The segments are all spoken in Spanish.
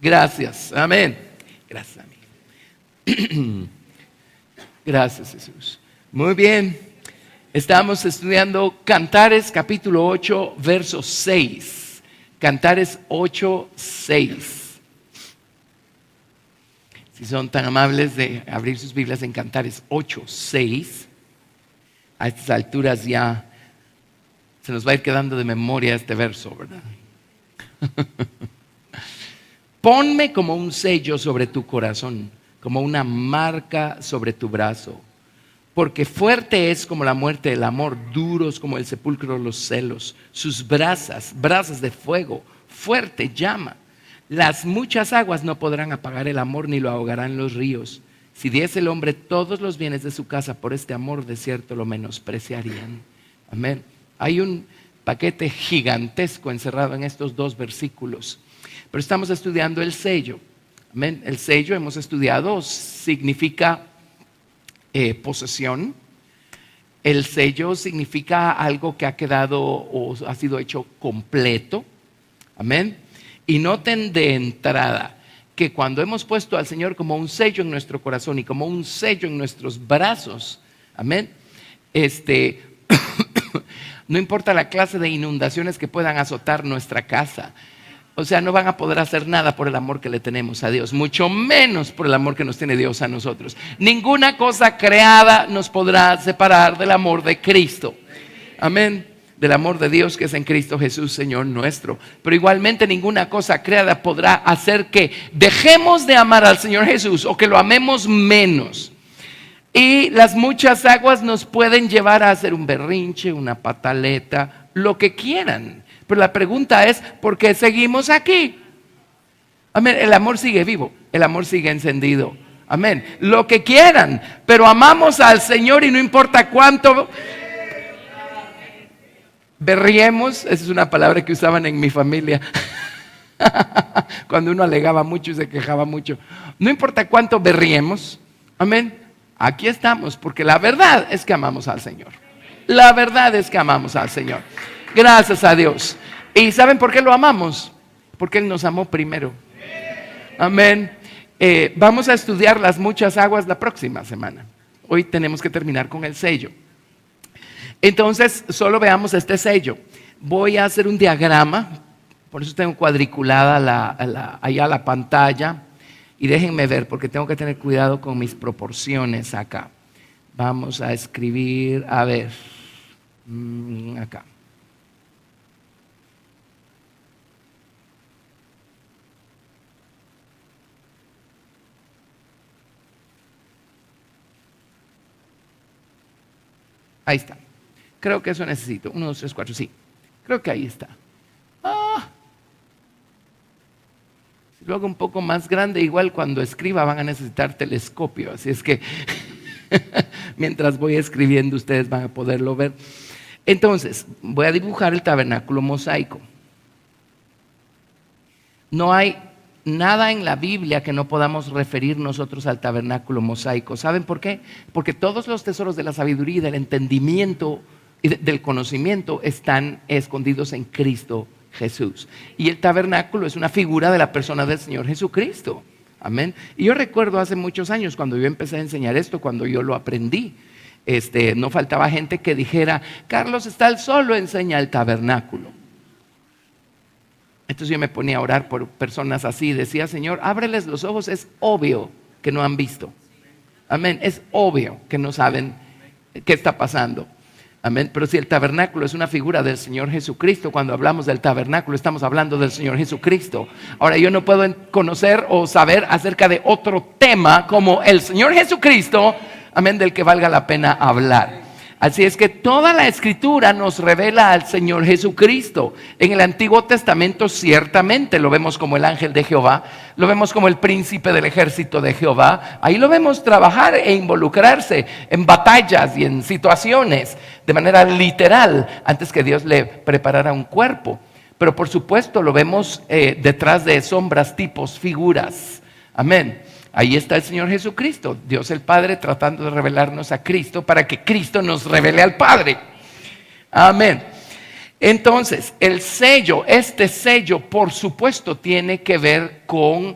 Gracias, amén. Gracias, amigo. Gracias, Jesús. Muy bien. Estamos estudiando Cantares capítulo 8, verso 6. Cantares 8, 6. Si son tan amables de abrir sus Biblias en Cantares 8, 6. A estas alturas ya se nos va a ir quedando de memoria este verso, ¿verdad? Ponme como un sello sobre tu corazón, como una marca sobre tu brazo. Porque fuerte es como la muerte el amor, duros como el sepulcro los celos. Sus brasas de fuego, fuerte llama. Las muchas aguas no podrán apagar el amor ni lo ahogarán los ríos. Si diese el hombre todos los bienes de su casa por este amor, de cierto lo menospreciarían. Amén. Hay un paquete gigantesco encerrado en estos dos versículos. Pero estamos estudiando el sello. Amén. El sello, hemos estudiado, significa posesión. El sello significa algo que ha quedado o ha sido hecho completo. Amén. Y noten de entrada que cuando hemos puesto al Señor como un sello en nuestro corazón y como un sello en nuestros brazos, amén, no importa la clase de inundaciones que puedan azotar nuestra casa, o sea, no van a poder hacer nada por el amor que le tenemos a Dios, mucho menos por el amor que nos tiene Dios a nosotros. Ninguna cosa creada nos podrá separar del amor de Cristo. Amén. Del amor de Dios que es en Cristo Jesús, Señor nuestro. Pero igualmente ninguna cosa creada podrá hacer que dejemos de amar al Señor Jesús o que lo amemos menos. Y las muchas aguas nos pueden llevar a hacer un berrinche, una pataleta, lo que quieran. Pero la pregunta es, ¿por qué seguimos aquí? Amén. El amor sigue vivo, el amor sigue encendido. Amén. Lo que quieran, pero amamos al Señor y no importa cuánto berriemos. Esa es una palabra que usaban en mi familia. Cuando uno alegaba mucho y se quejaba mucho. No importa cuánto berriemos. Amén. Aquí estamos porque la verdad es que amamos al Señor. La verdad es que amamos al Señor. Gracias a Dios. ¿Y saben por qué lo amamos? Porque Él nos amó primero. Amén. Vamos a estudiar las muchas aguas la próxima semana. Hoy tenemos que terminar con el sello. Entonces, solo veamos este sello. Voy a hacer un diagrama. Por eso tengo cuadriculada allá la pantalla. Y déjenme ver, porque tengo que tener cuidado con mis proporciones acá. Vamos a escribir, a ver, acá. Ahí está. Creo que eso necesito. 1, 2, 3, 4, sí. Creo que ahí está. Si lo hago un poco más grande, igual cuando escriba van a necesitar telescopio. Así es que mientras voy escribiendo ustedes van a poderlo ver. Entonces, voy a dibujar el tabernáculo mosaico. No hay nada en la Biblia que no podamos referir nosotros al tabernáculo mosaico. ¿Saben por qué? Porque todos los tesoros de la sabiduría y del entendimiento y del conocimiento están escondidos en Cristo Jesús. Y el tabernáculo es una figura de la persona del Señor Jesucristo. Amén. Y yo recuerdo hace muchos años cuando yo empecé a enseñar esto, cuando yo lo aprendí, no faltaba gente que dijera, Carlos está el solo, enseña el tabernáculo. Entonces yo me ponía a orar por personas así, decía, Señor, ábreles los ojos, es obvio que no han visto. Amén, es obvio que no saben qué está pasando. Amén, pero si el tabernáculo es una figura del Señor Jesucristo, cuando hablamos del tabernáculo estamos hablando del Señor Jesucristo. Ahora yo no puedo conocer o saber acerca de otro tema como el Señor Jesucristo, amén, del que valga la pena hablar. Así es que toda la Escritura nos revela al Señor Jesucristo. En el Antiguo Testamento ciertamente lo vemos como el ángel de Jehová, lo vemos como el príncipe del ejército de Jehová. Ahí lo vemos trabajar e involucrarse en batallas y en situaciones de manera literal antes que Dios le preparara un cuerpo. Pero por supuesto lo vemos detrás de sombras, tipos, figuras. Amén. Ahí está el Señor Jesucristo, Dios el Padre tratando de revelarnos a Cristo para que Cristo nos revele al Padre. Amén. Entonces, el sello, este sello, por supuesto, tiene que ver con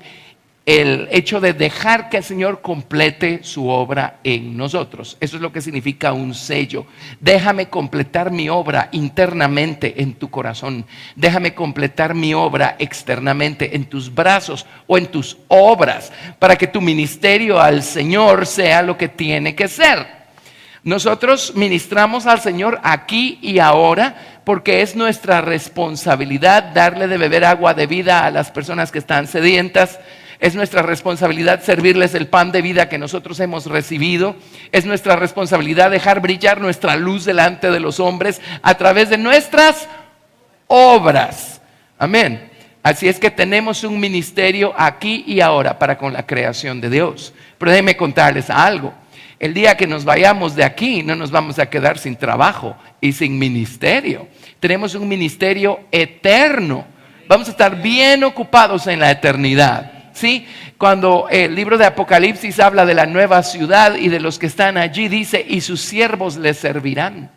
el hecho de dejar que el Señor complete su obra en nosotros. Eso es lo que significa un sello. Déjame completar mi obra internamente en tu corazón. Déjame completar mi obra externamente en tus brazos o en tus obras, para que tu ministerio al Señor sea lo que tiene que ser. Nosotros ministramos al Señor aquí y ahora porque es nuestra responsabilidad darle de beber agua de vida a las personas que están sedientas. Es nuestra responsabilidad servirles el pan de vida que nosotros hemos recibido. Es nuestra responsabilidad dejar brillar nuestra luz delante de los hombres a través de nuestras obras. Amén. Así es que tenemos un ministerio aquí y ahora para con la creación de Dios. Pero déjenme contarles algo. El día que nos vayamos de aquí, no nos vamos a quedar sin trabajo y sin ministerio. Tenemos un ministerio eterno. Vamos a estar bien ocupados en la eternidad. ¿Sí? Cuando el libro de Apocalipsis habla de la nueva ciudad y de los que están allí, dice, y sus siervos les servirán.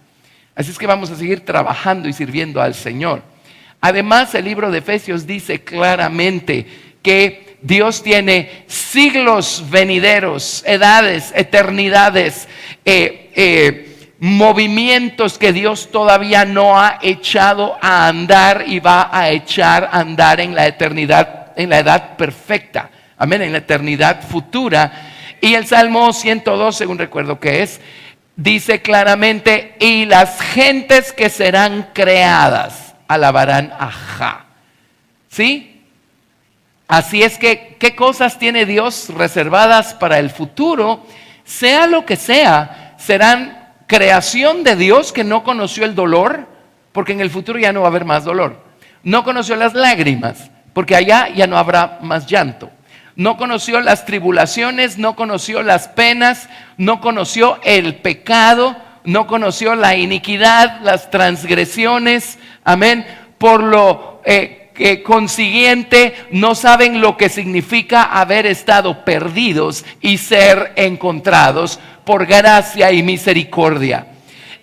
Así es que vamos a seguir trabajando y sirviendo al Señor. Además, el libro de Efesios dice claramente que Dios tiene siglos venideros, edades, eternidades, movimientos que Dios todavía no ha echado a andar y va a echar a andar en la eternidad, en la edad perfecta, amén, en la eternidad futura. Y el Salmo 102, según recuerdo que es, dice claramente, y las gentes que serán creadas alabarán a Jah. ¿Sí? Así es que, ¿qué cosas tiene Dios reservadas para el futuro? Sea lo que sea, serán creación de Dios que no conoció el dolor, porque en el futuro ya no va a haber más dolor. No conoció las lágrimas, porque allá ya no habrá más llanto. No conoció las tribulaciones, no conoció las penas, no conoció el pecado, no conoció la iniquidad, las transgresiones. Amén. Por lo consiguiente, no saben lo que significa haber estado perdidos y ser encontrados por gracia y misericordia.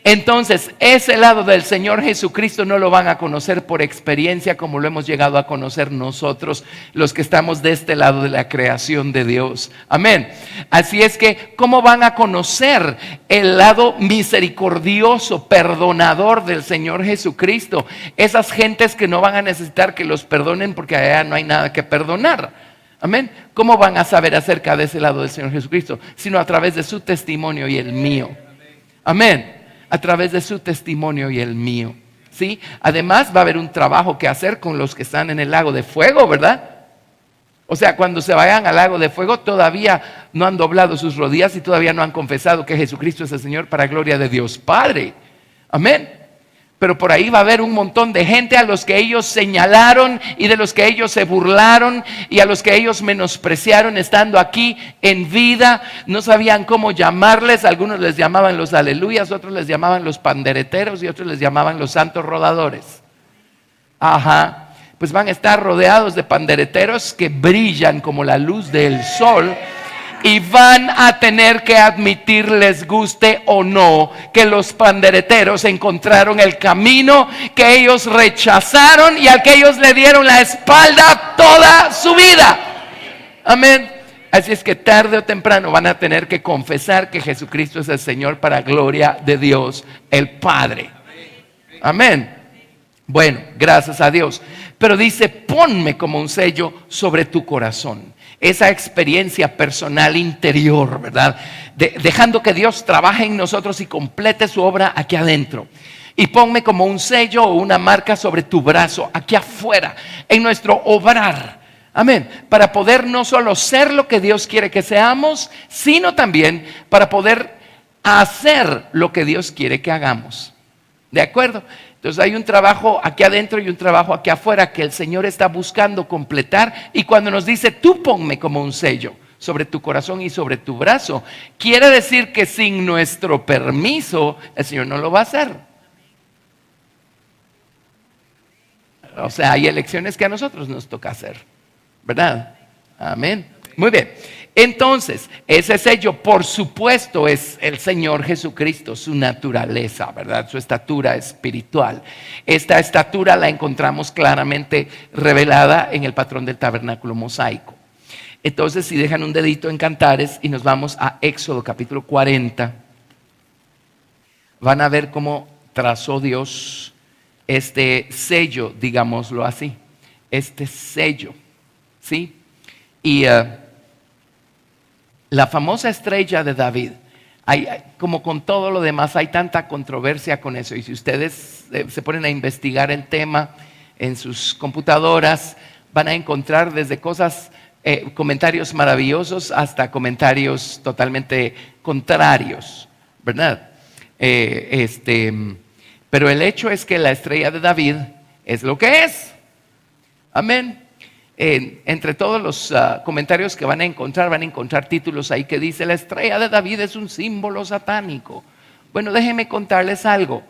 Entonces, ese lado del Señor Jesucristo no lo van a conocer por experiencia como lo hemos llegado a conocer nosotros, los que estamos de este lado de la creación de Dios. Amén. Así es que, ¿cómo van a conocer el lado misericordioso, perdonador del Señor Jesucristo? Esas gentes que no van a necesitar que los perdonen porque allá no hay nada que perdonar. Amén. ¿Cómo van a saber acerca de ese lado del Señor Jesucristo? Sino a través de su testimonio y el mío. Amén. A través de su testimonio y el mío. ¿Sí? Además va a haber un trabajo que hacer con los que están en el lago de fuego, ¿verdad? O sea, cuando se vayan al lago de fuego todavía no han doblado sus rodillas y todavía no han confesado que Jesucristo es el Señor para gloria de Dios Padre. Amén. Pero por ahí va a haber un montón de gente a los que ellos señalaron y de los que ellos se burlaron y a los que ellos menospreciaron estando aquí en vida. No sabían cómo llamarles. Algunos les llamaban los aleluyas, otros les llamaban los pandereteros y otros les llamaban los santos rodadores. Ajá. Pues van a estar rodeados de pandereteros que brillan como la luz del sol. Y van a tener que admitir, les guste o no, que los pandereteros encontraron el camino que ellos rechazaron y al que ellos le dieron la espalda toda su vida. Amén. Así es que tarde o temprano van a tener que confesar que Jesucristo es el Señor para gloria de Dios el Padre. Amén. Bueno, gracias a Dios. Pero dice, ponme como un sello sobre tu corazón. Esa experiencia personal interior, ¿verdad? Dejando que Dios trabaje en nosotros y complete su obra aquí adentro. Y ponme como un sello o una marca sobre tu brazo, aquí afuera, en nuestro obrar. Amén. Para poder no solo ser lo que Dios quiere que seamos, sino también para poder hacer lo que Dios quiere que hagamos. ¿De acuerdo? Entonces hay un trabajo aquí adentro y un trabajo aquí afuera que el Señor está buscando completar. Y cuando nos dice, tú ponme como un sello sobre tu corazón y sobre tu brazo, quiere decir que sin nuestro permiso el Señor no lo va a hacer. O sea, hay elecciones que a nosotros nos toca hacer, ¿verdad? Amén. Muy bien. Entonces, ese sello, por supuesto, es el Señor Jesucristo, su naturaleza, ¿verdad? Su estatura espiritual. Esta estatura la encontramos claramente revelada en el patrón del tabernáculo mosaico. Entonces, si dejan un dedito en Cantares y nos vamos a Éxodo capítulo 40, van a ver cómo trazó Dios este sello, digámoslo así, este sello, ¿sí? Y la famosa estrella de David, como con todo lo demás, hay tanta controversia con eso. Y si ustedes se ponen a investigar el tema en sus computadoras, van a encontrar desde cosas, comentarios maravillosos hasta comentarios totalmente contrarios, ¿verdad? Pero el hecho es que la estrella de David es lo que es. Amén. Entre todos los comentarios que van a encontrar títulos ahí que dice: la estrella de David es un símbolo satánico. Bueno, déjenme contarles algo.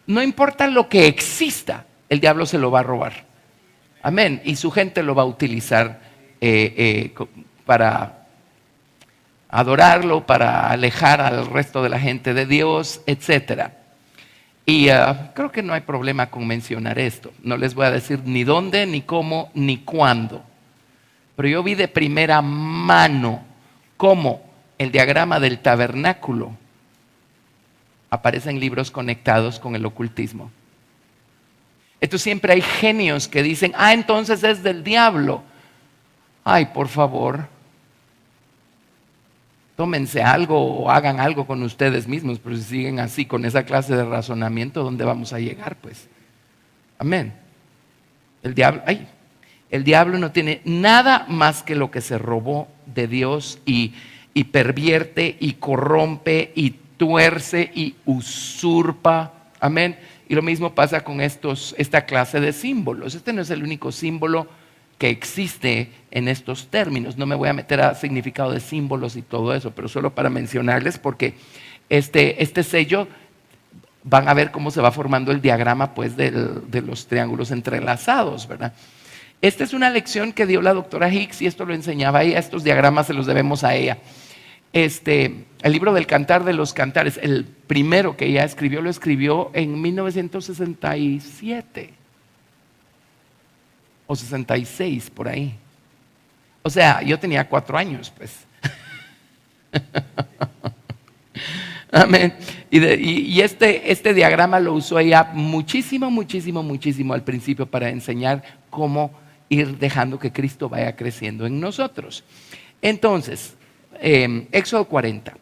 No importa lo que exista, el diablo se lo va a robar. Amén. Y su gente lo va a utilizar para adorarlo, para alejar al resto de la gente de Dios, etcétera. Y creo que no hay problema con mencionar esto. No les voy a decir ni dónde, ni cómo, ni cuándo. Pero yo vi de primera mano cómo el diagrama del tabernáculo aparece en libros conectados con el ocultismo. Entonces siempre hay genios que dicen: entonces es del diablo. Ay, por favor, tómense algo o hagan algo con ustedes mismos. Pero si siguen así con esa clase de razonamiento, ¿dónde vamos a llegar? Pues, amén. El diablo no tiene nada más que lo que se robó de Dios, y pervierte y corrompe y tuerce y usurpa. Amén. Y lo mismo pasa con esta clase de símbolos. Este no es el único símbolo que existe en estos términos. No me voy a meter a significado de símbolos y todo eso, pero solo para mencionarles, porque este sello, van a ver cómo se va formando el diagrama, pues, de los triángulos entrelazados, ¿verdad? Esta es una lección que dio la doctora Hicks, y esto lo enseñaba ella. Estos diagramas se los debemos a ella. El libro del Cantar de los Cantares, el primero que ella escribió, lo escribió en 1967 o 66, por ahí. O sea, yo tenía 4 años, pues. Amén. Y este diagrama lo usó ella muchísimo al principio, para enseñar cómo ir dejando que Cristo vaya creciendo en nosotros. Entonces, Éxodo 40.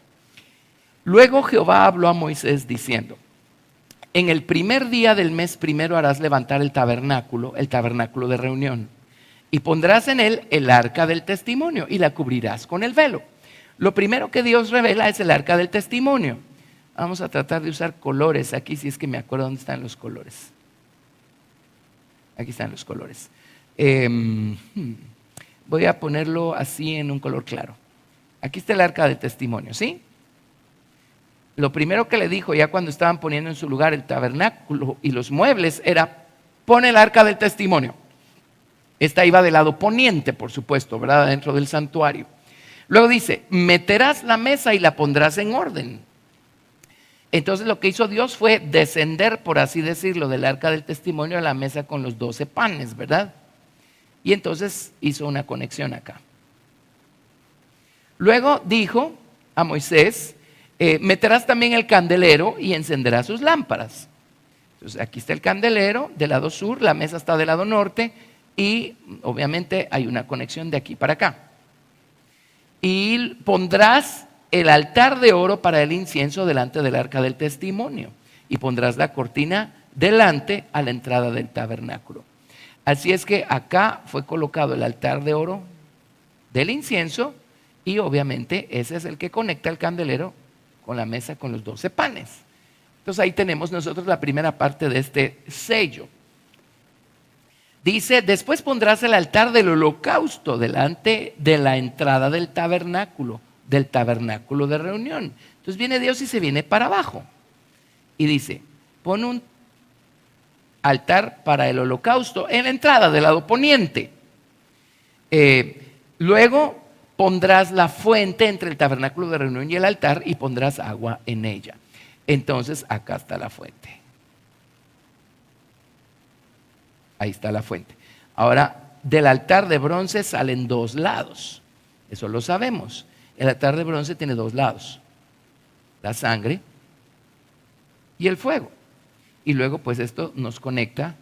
Luego Jehová habló a Moisés diciendo: en el primer día del mes primero harás levantar el tabernáculo de reunión, y pondrás en él el arca del testimonio, y la cubrirás con el velo. Lo primero que Dios revela es el arca del testimonio. Vamos a tratar de usar colores aquí, si es que me acuerdo dónde están los colores. Aquí están los colores. Voy a ponerlo así en un color claro. Aquí está el arca del testimonio, ¿sí? Lo primero que le dijo, ya cuando estaban poniendo en su lugar el tabernáculo y los muebles, era: pon el arca del testimonio. Esta iba del lado poniente, por supuesto, ¿verdad? Dentro del santuario. Luego dice: meterás la mesa y la pondrás en orden. Entonces lo que hizo Dios fue descender, por así decirlo, del arca del testimonio a la mesa con los 12 panes, ¿verdad? Y entonces hizo una conexión acá. Luego dijo a Moisés: meterás también el candelero y encenderás sus lámparas. Entonces aquí está el candelero del lado sur, la mesa está del lado norte, y obviamente hay una conexión de aquí para acá. Y pondrás el altar de oro para el incienso delante del arca del testimonio, y pondrás la cortina delante a la entrada del tabernáculo. Así es que acá fue colocado el altar de oro del incienso, y obviamente ese es el que conecta el candelero con la mesa con los 12 panes. Entonces ahí tenemos nosotros la primera parte de este sello. Dice: después pondrás el altar del holocausto delante de la entrada del tabernáculo de reunión. Entonces viene Dios y se viene para abajo y dice: pon un altar para el holocausto en la entrada del lado poniente. Luego pondrás la fuente entre el tabernáculo de reunión y el altar y pondrás agua en ella. Entonces acá está la fuente. Ahí está la fuente. Ahora, del altar de bronce salen 2 lados. Eso lo sabemos. El altar de bronce tiene 2 lados. La sangre y el fuego. Y luego pues esto nos conecta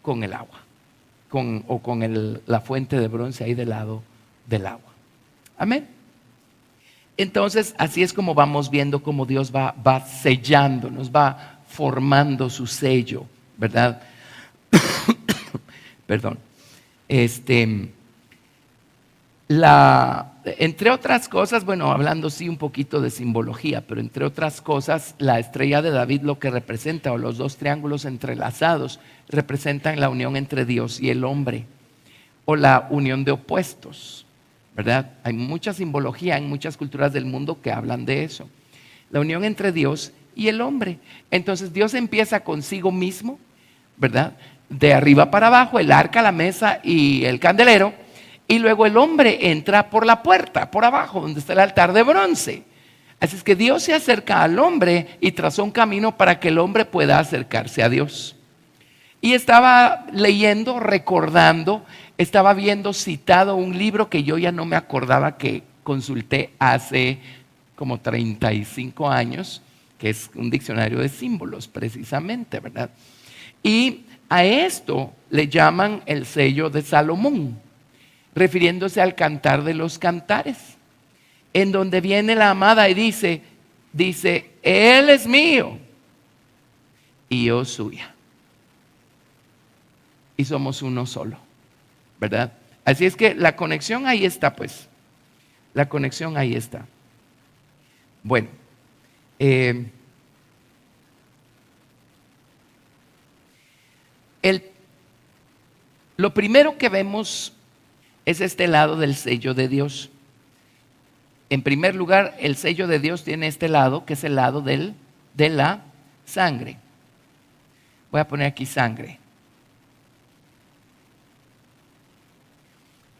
con el agua. Con la fuente de bronce ahí del lado del agua. Amén. Entonces así es como vamos viendo cómo Dios va sellando, nos va formando su sello, ¿verdad? Perdón. Entre otras cosas, bueno, hablando sí un poquito de simbología, pero entre otras cosas, la estrella de David lo que representa, o los 2 triángulos entrelazados, representan la unión entre Dios y el hombre, o la unión de opuestos, ¿verdad? Hay mucha simbología en muchas culturas del mundo que hablan de eso. La unión entre Dios y el hombre. Entonces Dios empieza consigo mismo, ¿verdad? De arriba para abajo, el arca, la mesa y el candelero. Y luego el hombre entra por la puerta, por abajo, donde está el altar de bronce. Así es que Dios se acerca al hombre y trazó un camino para que el hombre pueda acercarse a Dios. Y estaba leyendo, recordando, estaba viendo citado un libro que yo ya no me acordaba, que consulté hace como 35 años, que es un diccionario de símbolos precisamente, ¿verdad? Y a esto le llaman el sello de Salomón, refiriéndose al Cantar de los Cantares, en donde viene la amada y dice, Él es mío y yo suya. Y somos uno solo, ¿verdad? Así es que la conexión ahí está, pues. La conexión ahí está. Bueno, lo primero que vemos es este lado del sello de Dios. En primer lugar, el sello de Dios tiene este lado, que es el lado de la sangre. Voy a poner aquí sangre.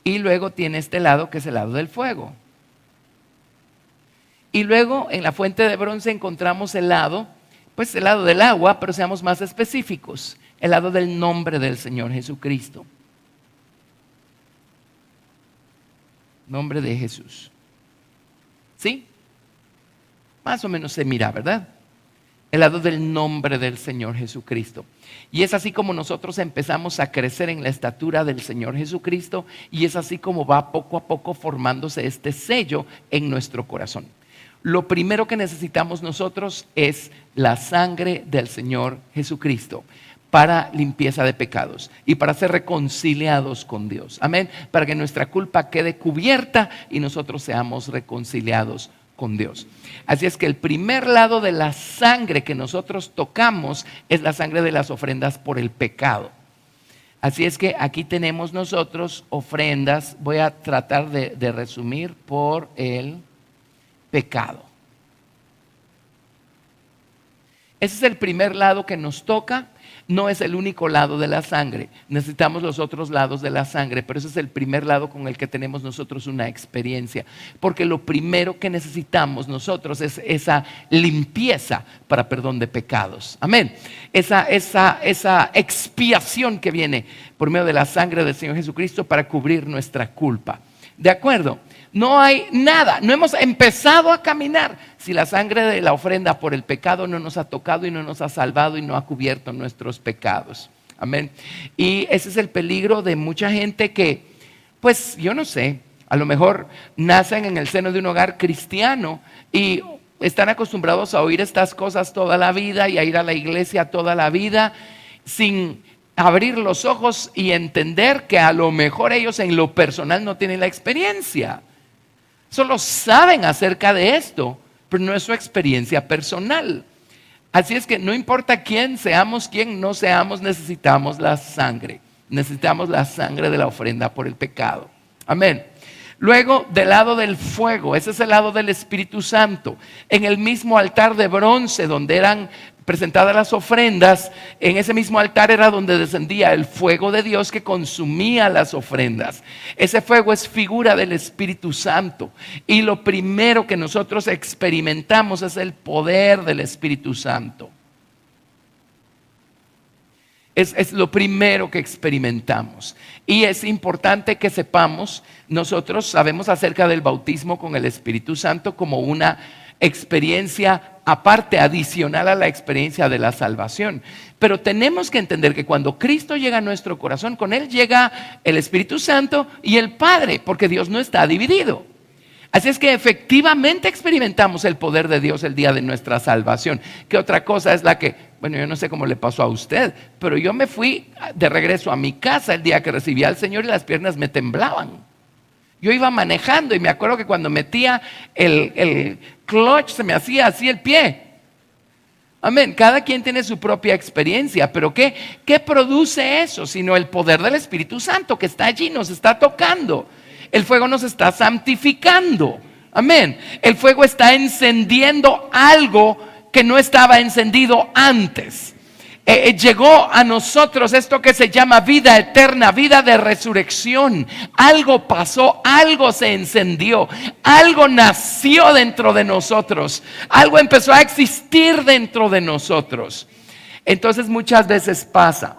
Y luego tiene este lado, que es el lado del fuego. Y luego en la fuente de bronce encontramos el lado, pues el lado del agua, pero seamos más específicos, el lado del nombre del Señor Jesucristo. Nombre de Jesús. ¿Sí? Más o menos se mira, ¿verdad? El lado del nombre del Señor Jesucristo. Y es así como nosotros empezamos a crecer en la estatura del Señor Jesucristo, y es así como va poco a poco formándose este sello en nuestro corazón. Lo primero que necesitamos nosotros es la sangre del Señor Jesucristo para limpieza de pecados y para ser reconciliados con Dios. Amén. Para que nuestra culpa quede cubierta y nosotros seamos reconciliados con Dios. Así es que el primer lado de la sangre que nosotros tocamos es la sangre de las ofrendas por el pecado. Así es que aquí tenemos nosotros ofrendas, voy a tratar de resumir, por el pecado. Ese es el primer lado que nos toca. No es el único lado de la sangre, necesitamos los otros lados de la sangre, pero ese es el primer lado con el que tenemos nosotros una experiencia, porque lo primero que necesitamos nosotros es esa limpieza para perdón de pecados. Amén. Esa expiación que viene por medio de la sangre del Señor Jesucristo para cubrir nuestra culpa. ¿De acuerdo? No hay nada, no hemos empezado a caminar si la sangre de la ofrenda por el pecado no nos ha tocado y no nos ha salvado y no ha cubierto nuestros pecados. Amén. Y ese es el peligro de mucha gente que, pues yo no sé, a lo mejor nacen en el seno de un hogar cristiano y están acostumbrados a oír estas cosas toda la vida y a ir a la iglesia toda la vida sin abrir los ojos y entender que a lo mejor ellos en lo personal no tienen la experiencia. Solo saben acerca de esto, pero no es su experiencia personal. Así es que no importa quién seamos, quién no seamos, necesitamos la sangre. Necesitamos la sangre de la ofrenda por el pecado. Amén. Luego, del lado del fuego, ese es el lado del Espíritu Santo. En el mismo altar de bronce donde eran presentadas las ofrendas, en ese mismo altar era donde descendía el fuego de Dios que consumía las ofrendas. Ese fuego es figura del Espíritu Santo. Y lo primero que nosotros experimentamos es el poder del Espíritu Santo. Es lo primero que experimentamos. Y es importante que sepamos, nosotros sabemos acerca del bautismo con el Espíritu Santo como una experiencia aparte, adicional a la experiencia de la salvación. Pero tenemos que entender que cuando Cristo llega a nuestro corazón, con Él llega el Espíritu Santo y el Padre, porque Dios no está dividido. Así es que efectivamente experimentamos el poder de Dios el día de nuestra salvación. ¿Qué otra cosa es la que, bueno, yo no sé cómo le pasó a usted, pero yo me fui de regreso a mi casa el día que recibí al Señor y las piernas me temblaban? Yo iba manejando y me acuerdo que cuando metía el clutch se me hacía así el pie. Amén. Cada quien tiene su propia experiencia, pero ¿qué produce eso? Sino el poder del Espíritu Santo que está allí, nos está tocando. El fuego nos está santificando. Amén. El fuego está encendiendo algo que no estaba encendido antes. Llegó a nosotros esto que se llama vida eterna, vida de resurrección. Algo pasó, algo se encendió, algo nació dentro de nosotros, algo empezó a existir dentro de nosotros. Entonces muchas veces pasa,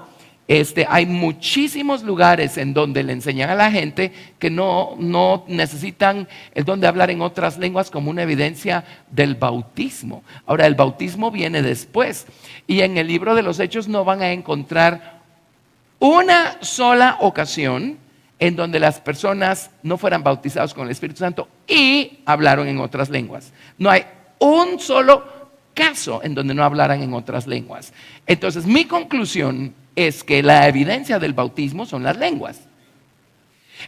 hay muchísimos lugares en donde le enseñan a la gente que no necesitan el don de hablar en otras lenguas como una evidencia del bautismo. Ahora, el bautismo viene después. Y en el libro de los Hechos no van a encontrar una sola ocasión en donde las personas no fueran bautizadas con el Espíritu Santo y hablaron en otras lenguas. No hay un solo caso en donde no hablaran en otras lenguas. Entonces, mi conclusión es que la evidencia del bautismo son las lenguas.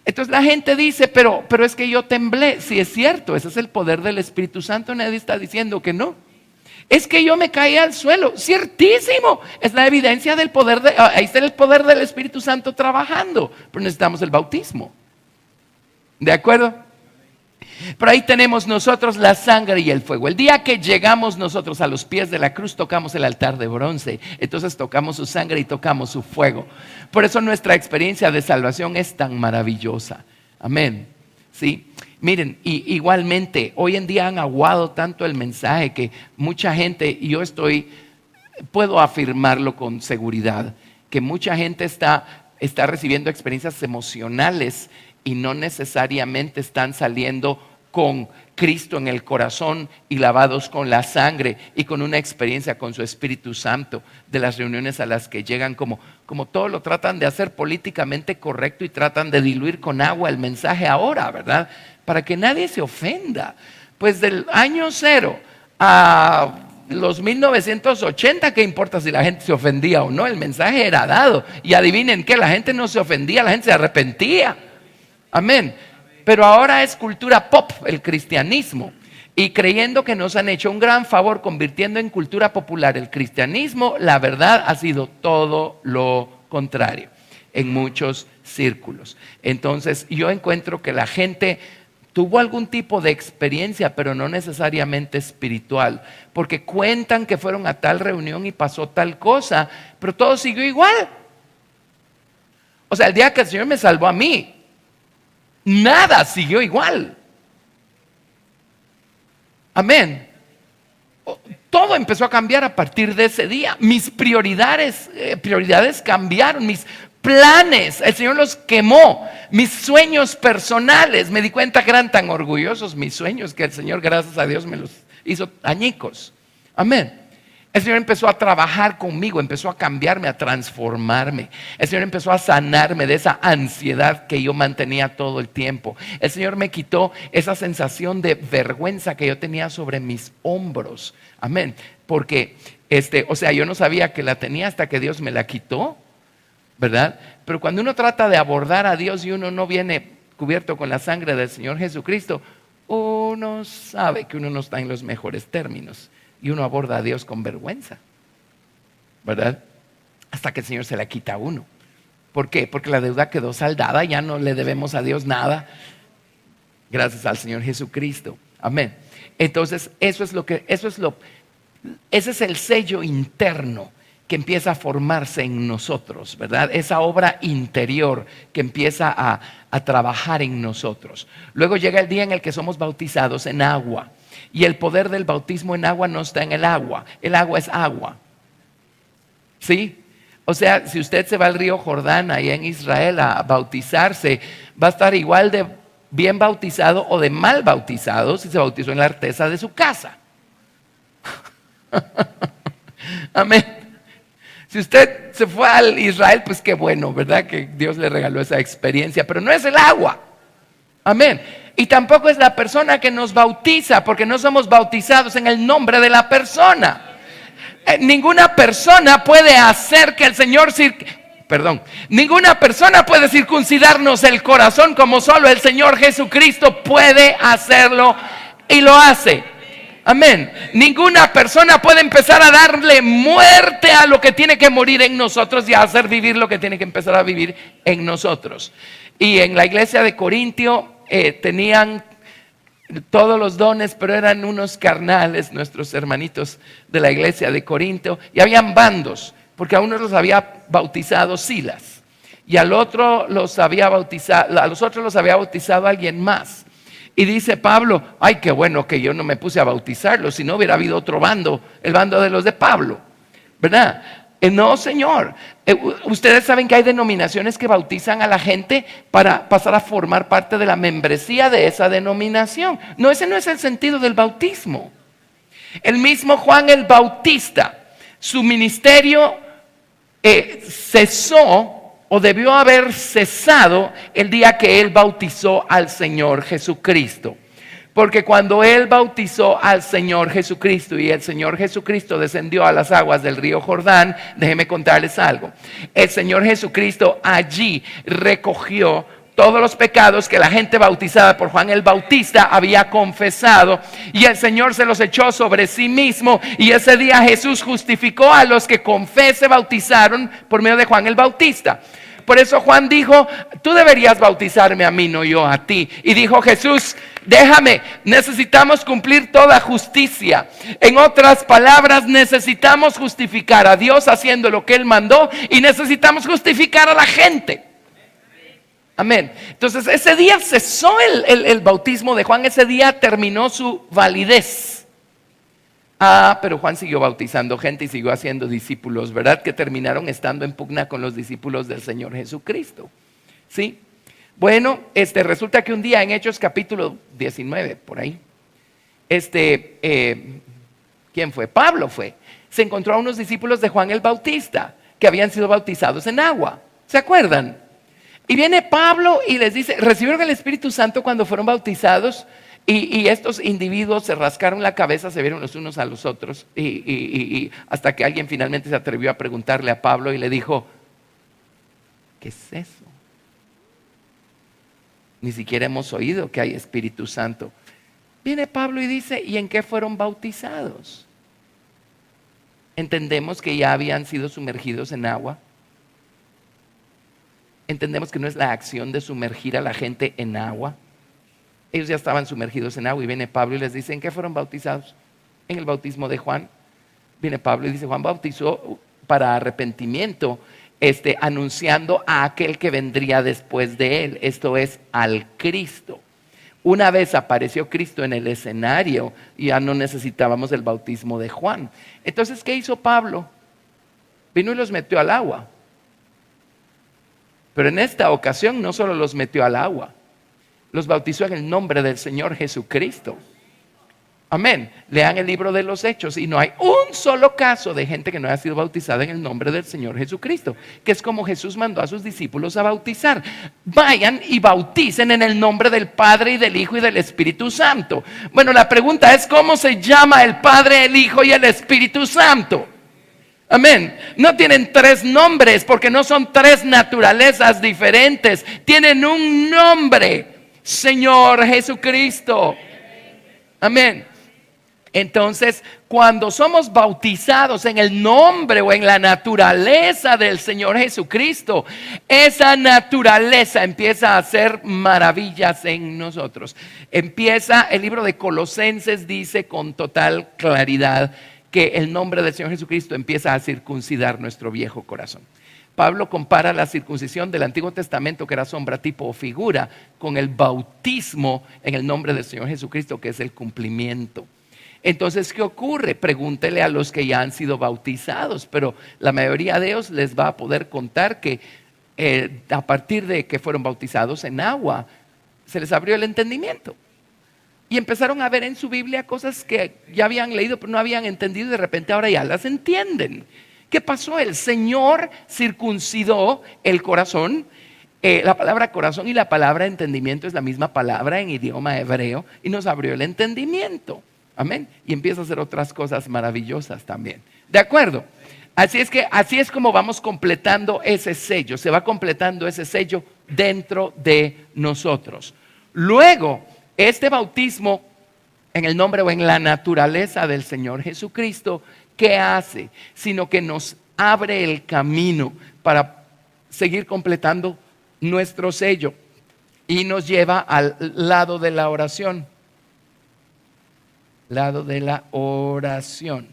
Entonces la gente dice, pero es que yo temblé. Sí, es cierto, ese es el poder del Espíritu Santo. Nadie está diciendo que no. Es que yo me caí al suelo. Ciertísimo, es la evidencia del poder. Ahí está el poder del Espíritu Santo trabajando. Pero necesitamos el bautismo. ¿De acuerdo? Pero ahí tenemos nosotros la sangre y el fuego. El día que llegamos nosotros a los pies de la cruz, tocamos el altar de bronce. Entonces tocamos su sangre y tocamos su fuego. Por eso nuestra experiencia de salvación es tan maravillosa. Amén. ¿Sí? Miren, y igualmente, hoy en día han aguado tanto el mensaje que mucha gente, y yo puedo afirmarlo con seguridad, que mucha gente está recibiendo experiencias emocionales y no necesariamente están saliendo con Cristo en el corazón y lavados con la sangre y con una experiencia con su Espíritu Santo de las reuniones a las que llegan, como todo lo tratan de hacer políticamente correcto y tratan de diluir con agua el mensaje ahora, ¿verdad? Para que nadie se ofenda. Pues del año 0 a los 1980, ¿qué importa si la gente se ofendía o no? El mensaje era dado y adivinen qué, la gente no se ofendía, la gente se arrepentía. Amén. Pero ahora es cultura pop el cristianismo, y creyendo que nos han hecho un gran favor convirtiendo en cultura popular el cristianismo, la verdad ha sido todo lo contrario en muchos círculos. Entonces yo encuentro que la gente tuvo algún tipo de experiencia, pero no necesariamente espiritual, porque cuentan que fueron a tal reunión y pasó tal cosa, pero todo siguió igual. O sea, el día que el Señor me salvó a mí, nada siguió igual. Amén. Todo empezó a cambiar a partir de ese día. Mis prioridades cambiaron, mis planes, el Señor los quemó. Mis sueños personales, me di cuenta que eran tan orgullosos mis sueños que el Señor, gracias a Dios, me los hizo añicos. Amén. El Señor empezó a trabajar conmigo, empezó a cambiarme, a transformarme. El Señor empezó a sanarme de esa ansiedad que yo mantenía todo el tiempo. El Señor me quitó esa sensación de vergüenza que yo tenía sobre mis hombros. Amén. Porque, yo no sabía que la tenía hasta que Dios me la quitó, ¿verdad? Pero cuando uno trata de abordar a Dios y uno no viene cubierto con la sangre del Señor Jesucristo, uno sabe que uno no está en los mejores términos. Y uno aborda a Dios con vergüenza, ¿verdad? Hasta que el Señor se la quita a uno. ¿Por qué? Porque la deuda quedó saldada, ya no le debemos a Dios nada. Gracias al Señor Jesucristo. Amén. Entonces, eso es lo Ese es el sello interno que empieza a formarse en nosotros, ¿verdad? Esa obra interior que empieza a trabajar en nosotros. Luego llega el día en el que somos bautizados en agua. Y el poder del bautismo en agua no está en el agua es agua. ¿Sí? O sea, si usted se va al río Jordán, ahí en Israel, a bautizarse, va a estar igual de bien bautizado o de mal bautizado si se bautizó en la artesa de su casa. Amén. Si usted se fue al Israel, pues qué bueno, ¿verdad? Que Dios le regaló esa experiencia, pero no es el agua. Amén. Y tampoco es la persona que nos bautiza, porque no somos bautizados en el nombre de la persona. Ninguna persona puede hacer que el Señor ninguna persona puede circuncidarnos el corazón como solo el Señor Jesucristo puede hacerlo y lo hace. Amén. Ninguna persona puede empezar a darle muerte a lo que tiene que morir en nosotros y a hacer vivir lo que tiene que empezar a vivir en nosotros. Y en la iglesia de Corintio tenían todos los dones, pero eran unos carnales, nuestros hermanitos de la iglesia de Corinto, y habían bandos, porque a unos los había bautizado Silas, y a los otros los había bautizado alguien más. Y dice Pablo, ay, qué bueno que yo no me puse a bautizarlos, si no hubiera habido otro bando, el bando de los de Pablo, ¿verdad? No, señor. Ustedes saben que hay denominaciones que bautizan a la gente para pasar a formar parte de la membresía de esa denominación. No, ese no es el sentido del bautismo. El mismo Juan el Bautista, su ministerio cesó o debió haber cesado el día que él bautizó al Señor Jesucristo. Porque cuando él bautizó al Señor Jesucristo y el Señor Jesucristo descendió a las aguas del río Jordán, déjenme contarles algo. El Señor Jesucristo allí recogió todos los pecados que la gente bautizada por Juan el Bautista había confesado, y el Señor se los echó sobre sí mismo, y ese día Jesús justificó a los que con fe se bautizaron por medio de Juan el Bautista. Por eso Juan dijo, tú deberías bautizarme a mí, no yo a ti. Y dijo Jesús, déjame, necesitamos cumplir toda justicia. En otras palabras, necesitamos justificar a Dios haciendo lo que Él mandó, y necesitamos justificar a la gente. Amén. Entonces ese día cesó el bautismo de Juan, ese día terminó su validez. Pero Juan siguió bautizando gente y siguió haciendo discípulos, ¿verdad? Que terminaron estando en pugna con los discípulos del Señor Jesucristo. ¿Sí? Bueno, resulta que un día en Hechos capítulo 19, por ahí, ¿quién fue? Pablo fue. Se encontró a unos discípulos de Juan el Bautista que habían sido bautizados en agua. ¿Se acuerdan? Y viene Pablo y les dice, ¿recibieron el Espíritu Santo cuando fueron bautizados? Y estos individuos se rascaron la cabeza, se vieron los unos a los otros, y hasta que alguien finalmente se atrevió a preguntarle a Pablo y le dijo, ¿qué es eso? Ni siquiera hemos oído que hay Espíritu Santo. Viene Pablo y dice, ¿y en qué fueron bautizados? Entendemos que ya habían sido sumergidos en agua. Entendemos que no es la acción de sumergir a la gente en agua. Ellos ya estaban sumergidos en agua, y viene Pablo y les dice, ¿en qué fueron bautizados? En el bautismo de Juan. Viene Pablo y dice, Juan bautizó para arrepentimiento, anunciando a aquel que vendría después de él, esto es, al Cristo. Una vez apareció Cristo en el escenario, ya no necesitábamos el bautismo de Juan. Entonces, ¿qué hizo Pablo? Vino y los metió al agua. Pero en esta ocasión no solo los metió al agua, los bautizó en el nombre del Señor Jesucristo. Amén. Lean el libro de los Hechos y no hay un solo caso de gente que no haya sido bautizada en el nombre del Señor Jesucristo, que es como Jesús mandó a sus discípulos a bautizar. Vayan y bauticen en el nombre del Padre y del Hijo y del Espíritu Santo. Bueno, la pregunta es, ¿cómo se llama el Padre, el Hijo y el Espíritu Santo? Amén. No tienen tres nombres porque no son tres naturalezas diferentes. Tienen un nombre: Señor Jesucristo. Amén. Entonces, cuando somos bautizados en el nombre o en la naturaleza del Señor Jesucristo, esa naturaleza empieza a hacer maravillas en nosotros. El libro de Colosenses dice con total claridad que el nombre del Señor Jesucristo empieza a circuncidar nuestro viejo corazón. Pablo compara la circuncisión del Antiguo Testamento, que era sombra, tipo o figura, con el bautismo en el nombre del Señor Jesucristo, que es el cumplimiento. Entonces, ¿qué ocurre? Pregúntele a los que ya han sido bautizados, pero la mayoría de ellos les va a poder contar que a partir de que fueron bautizados en agua, se les abrió el entendimiento. Y empezaron a ver en su Biblia cosas que ya habían leído, pero no habían entendido, y de repente ahora ya las entienden. ¿Qué pasó? El Señor circuncidó el corazón. La palabra corazón y la palabra entendimiento es la misma palabra en idioma hebreo, y nos abrió el entendimiento. Amén. Y empieza a hacer otras cosas maravillosas también. ¿De acuerdo? Así es como vamos completando ese sello. Se va completando ese sello dentro de nosotros. Luego, este bautismo en el nombre o en la naturaleza del Señor Jesucristo, ¿qué hace? Sino que nos abre el camino para seguir completando nuestro sello y nos lleva al lado de la oración. Lado de la oración.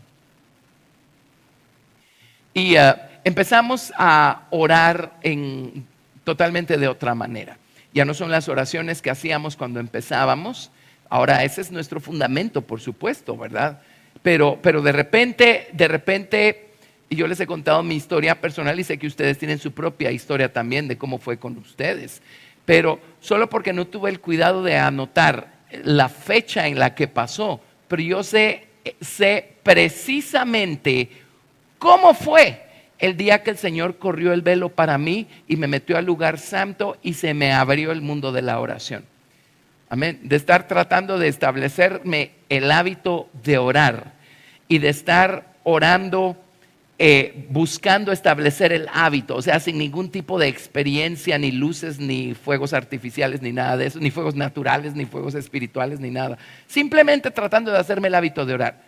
Y empezamos a orar totalmente de otra manera. Ya no son las oraciones que hacíamos cuando empezábamos. Ahora ese es nuestro fundamento, por supuesto, ¿verdad? Pero de repente, y yo les he contado mi historia personal y sé que ustedes tienen su propia historia también de cómo fue con ustedes. Pero solo porque no tuve el cuidado de anotar la fecha en la que pasó, pero yo sé precisamente cómo fue el día que el Señor corrió el velo para mí y me metió al lugar santo y se me abrió el mundo de la oración. Amén. De estar tratando de establecerme el hábito de orar y de estar orando, buscando establecer el hábito, o sea, sin ningún tipo de experiencia, ni luces, ni fuegos artificiales, ni nada de eso, ni fuegos naturales, ni fuegos espirituales, ni nada. Simplemente tratando de hacerme el hábito de orar.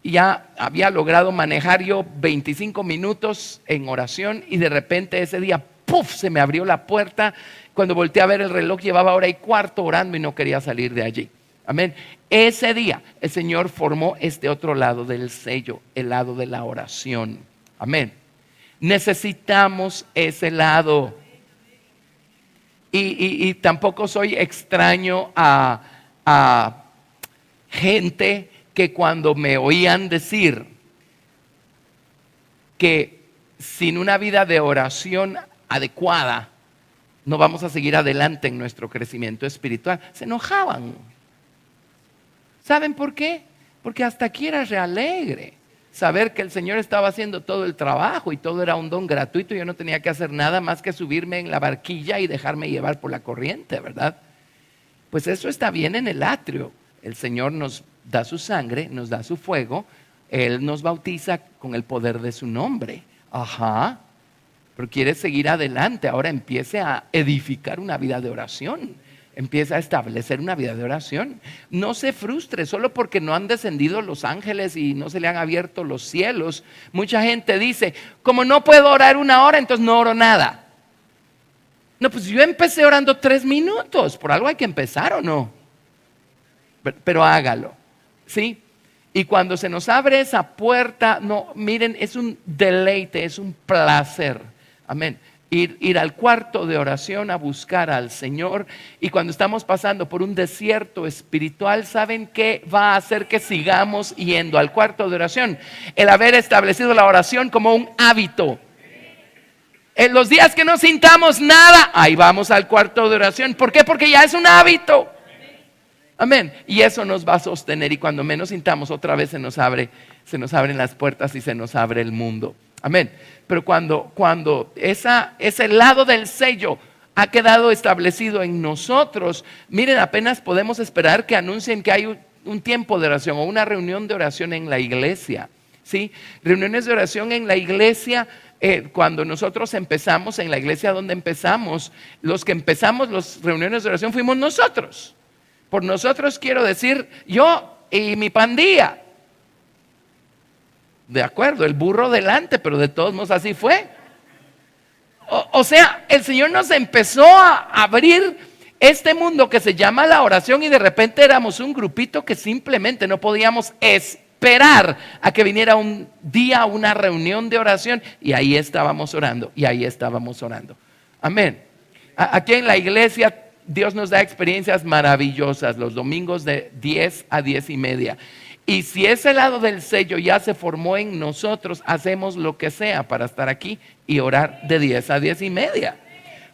Y ya había logrado manejar yo 25 minutos en oración y de repente ese día, ¡puf!, se me abrió la puerta. Cuando volteé a ver el reloj, llevaba hora y cuarto orando y no quería salir de allí. Amén. Ese día el Señor formó este otro lado del sello, el lado de la oración. Amén. Necesitamos ese lado. Y tampoco soy extraño a gente que cuando me oían decir que sin una vida de oración adecuada no vamos a seguir adelante en nuestro crecimiento espiritual, se enojaban. ¿Saben por qué? Porque hasta aquí era realegre saber que el Señor estaba haciendo todo el trabajo y todo era un don gratuito. Yo no tenía que hacer nada más que subirme en la barquilla y dejarme llevar por la corriente, ¿verdad? Pues eso está bien en el atrio. El Señor nos da su sangre, nos da su fuego, Él nos bautiza con el poder de su nombre. Ajá. Pero quiere seguir adelante. Ahora empiece a edificar una vida de oración. Empieza a establecer una vida de oración. No se frustre solo porque no han descendido los ángeles y no se le han abierto los cielos. Mucha gente dice, como no puedo orar 1 hora, entonces no oro nada. No, pues yo empecé orando 3 minutos. Por algo hay que empezar, ¿o no? Pero hágalo, ¿sí? Y cuando se nos abre esa puerta, no, miren, es un deleite, es un placer. Amén. Ir al cuarto de oración a buscar al Señor. Y cuando estamos pasando por un desierto espiritual, ¿saben qué va a hacer que sigamos yendo al cuarto de oración? El haber establecido la oración como un hábito. En los días que no sintamos nada, ahí vamos al cuarto de oración. ¿Por qué? Porque ya es un hábito. Amén. Y eso nos va a sostener. Y cuando menos sintamos, otra vez se nos abren las puertas y se nos abre el mundo. Amén. Pero cuando ese lado del sello ha quedado establecido en nosotros, miren, apenas podemos esperar que anuncien que hay un tiempo de oración o una reunión de oración en la iglesia. ¿Sí? Reuniones de oración en la iglesia. Cuando nosotros empezamos, en la iglesia donde empezamos, los que empezamos las reuniones de oración fuimos nosotros. Por nosotros quiero decir yo y mi pandilla. De acuerdo, el burro delante, pero de todos modos así fue. O sea, el Señor nos empezó a abrir este mundo que se llama la oración y de repente éramos un grupito que simplemente no podíamos esperar a que viniera un día, una reunión de oración, y ahí estábamos orando, y ahí estábamos orando. Amén. Aquí en la iglesia Dios nos da experiencias maravillosas los domingos de 10 a 10:30. Y si ese lado del sello ya se formó en nosotros, hacemos lo que sea para estar aquí y orar de 10 a 10:30.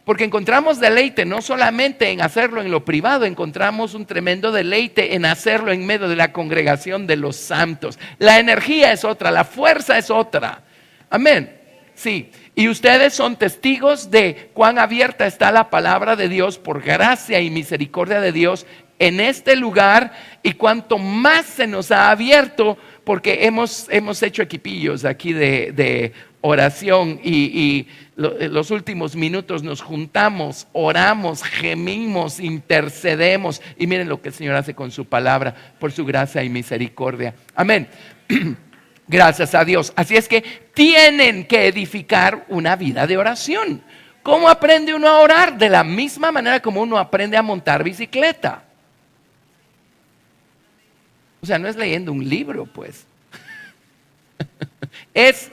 Porque encontramos deleite no solamente en hacerlo en lo privado, encontramos un tremendo deleite en hacerlo en medio de la congregación de los santos. La energía es otra, la fuerza es otra. Amén. Sí, y ustedes son testigos de cuán abierta está la palabra de Dios por gracia y misericordia de Dios en este lugar, y cuanto más se nos ha abierto, porque hemos hecho equipillos aquí de oración y los últimos minutos nos juntamos, oramos, gemimos, intercedemos, y miren lo que el Señor hace con su palabra por su gracia y misericordia. Amén. Gracias a Dios. Así es que tienen que edificar una vida de oración. ¿Cómo aprende uno a orar? De la misma manera como uno aprende a montar bicicleta. O sea, no es leyendo un libro, pues. Es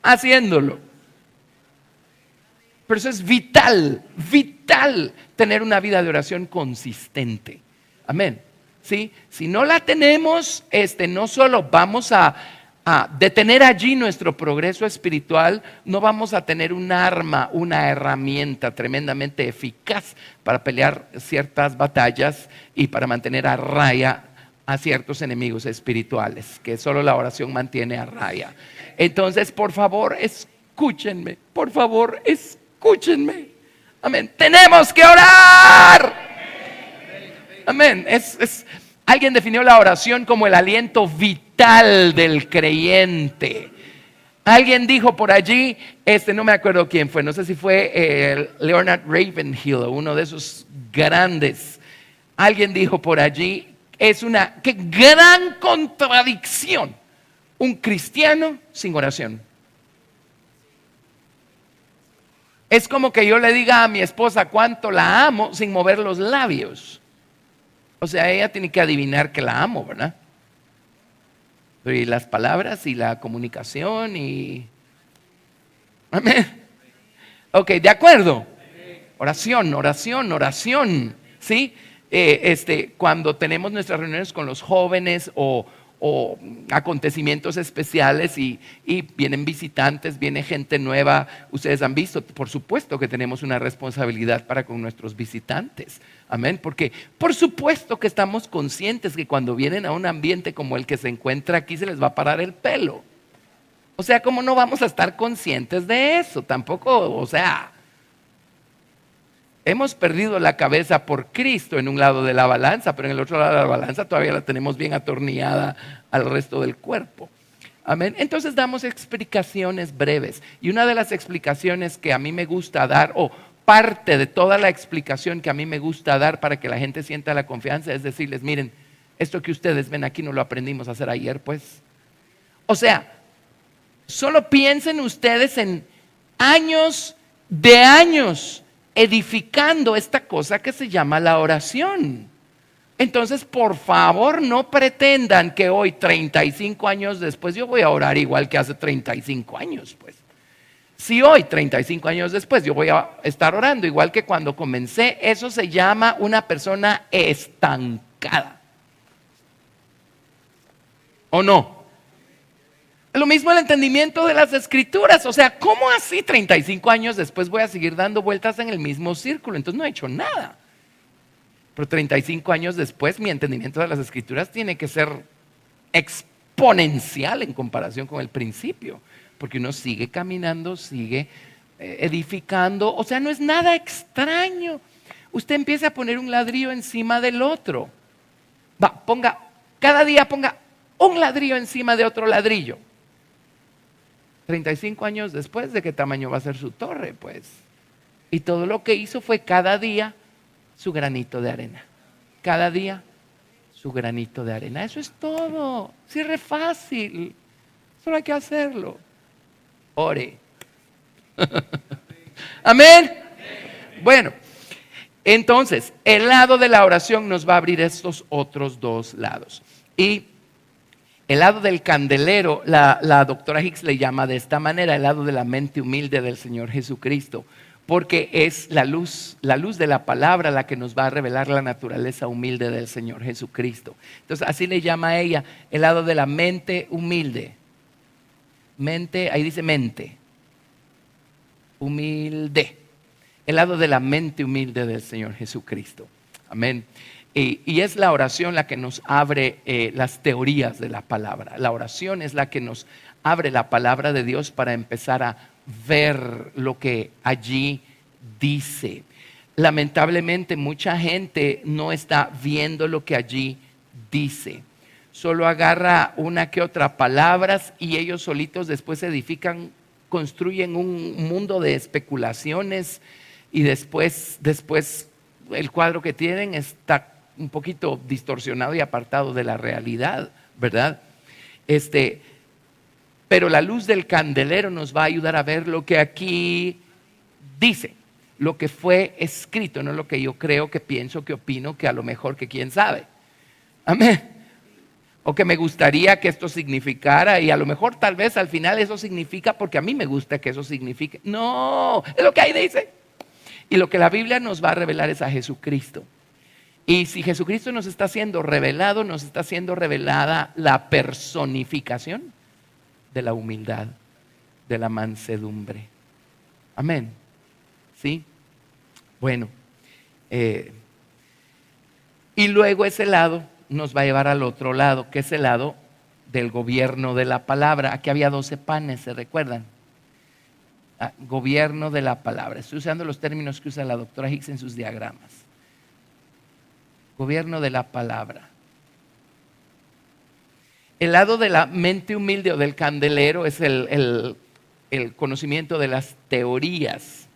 haciéndolo. Pero eso es vital, vital tener una vida de oración consistente. Amén. ¿Sí? Si no la tenemos, no solo vamos a detener allí nuestro progreso espiritual, no vamos a tener un arma, una herramienta tremendamente eficaz para pelear ciertas batallas y para mantener a raya a ciertos enemigos espirituales, que solo la oración mantiene a raya. Entonces, por favor, escúchenme. Por favor, escúchenme. Amén. Tenemos que orar. Amén. Alguien definió la oración como el aliento vital del creyente. Alguien dijo por allí, no me acuerdo quién fue, no sé si fue Leonard Ravenhill, uno de esos grandes. Alguien dijo por allí, qué gran contradicción un cristiano sin oración. Es como que yo le diga a mi esposa cuánto la amo sin mover los labios. O sea, ella tiene que adivinar que la amo, ¿verdad? Pero y las palabras y la comunicación y... Amén. Ok, ¿de acuerdo? Oración, oración, oración. ¿Sí? Cuando tenemos nuestras reuniones con los jóvenes o acontecimientos especiales y vienen visitantes, viene gente nueva, ustedes han visto, por supuesto que tenemos una responsabilidad para con nuestros visitantes. Amén, porque por supuesto que estamos conscientes que cuando vienen a un ambiente como el que se encuentra aquí se les va a parar el pelo. O sea, ¿cómo no vamos a estar conscientes de eso? Tampoco, o sea, hemos perdido la cabeza por Cristo en un lado de la balanza, pero en el otro lado de la balanza todavía la tenemos bien atornillada al resto del cuerpo. Amén. Entonces damos explicaciones breves. Y una de las explicaciones que a mí me gusta dar, o parte de toda la explicación que a mí me gusta dar para que la gente sienta la confianza, es decirles, miren, esto que ustedes ven aquí no lo aprendimos a hacer ayer, pues. O sea, solo piensen ustedes en años de años edificando esta cosa que se llama la oración. Entonces, por favor, no pretendan que hoy, 35 años después, yo voy a orar igual que hace 35 años, pues. Si hoy, 35 años después, yo voy a estar orando igual que cuando comencé, eso se llama una persona estancada. ¿O no? Lo mismo el entendimiento de las escrituras. O sea, ¿cómo así 35 años después voy a seguir dando vueltas en el mismo círculo? Entonces no he hecho nada. Pero 35 años después mi entendimiento de las escrituras tiene que ser exponencial en comparación con el principio. Porque uno sigue caminando, sigue edificando. O sea, no es nada extraño. Usted empieza a poner un ladrillo encima del otro. Cada día ponga un ladrillo encima de otro ladrillo. 35 años después, ¿de qué tamaño va a ser su torre? Pues. Y todo lo que hizo fue cada día su granito de arena. Cada día su granito de arena. Eso es todo. Sí, es re fácil. Solo hay que hacerlo. Ore. Amén. Bueno, entonces, el lado de la oración nos va a abrir estos otros dos lados. Y El lado del candelero, la doctora Hicks le llama de esta manera, el lado de la mente humilde del Señor Jesucristo, porque es la luz de la palabra la que nos va a revelar la naturaleza humilde del Señor Jesucristo. Entonces así le llama a ella, el lado de la mente humilde. Mente, ahí dice mente, humilde. El lado de la mente humilde del Señor Jesucristo. Amén. Y es la oración la que nos abre las teorías de la palabra. La oración es la que nos abre la palabra de Dios para empezar a ver lo que allí dice. Lamentablemente mucha gente no está viendo lo que allí dice. Solo agarra una que otra palabras y ellos solitos después edifican, construyen un mundo de especulaciones y después el cuadro que tienen está un poquito distorsionado y apartado de la realidad, ¿verdad? Pero la luz del candelero nos va a ayudar a ver lo que aquí dice, lo que fue escrito, no lo que yo creo, que pienso, que opino, que a lo mejor que quién sabe. Amén. O que me gustaría que esto significara y a lo mejor tal vez al final eso significa porque a mí me gusta que eso signifique. No, es lo que ahí dice. Y lo que la Biblia nos va a revelar es a Jesucristo. Y si Jesucristo nos está siendo revelado, nos está siendo revelada la personificación de la humildad, de la mansedumbre. Amén. ¿Sí? Bueno. Y luego ese lado nos va a llevar al otro lado, que es el lado del gobierno de la palabra. Aquí había 12 panes, ¿se recuerdan? Gobierno de la palabra. Estoy usando los términos que usa la doctora Hicks en sus diagramas. Gobierno de la palabra. El lado de la mente humilde o del candelero es el conocimiento de las teorías,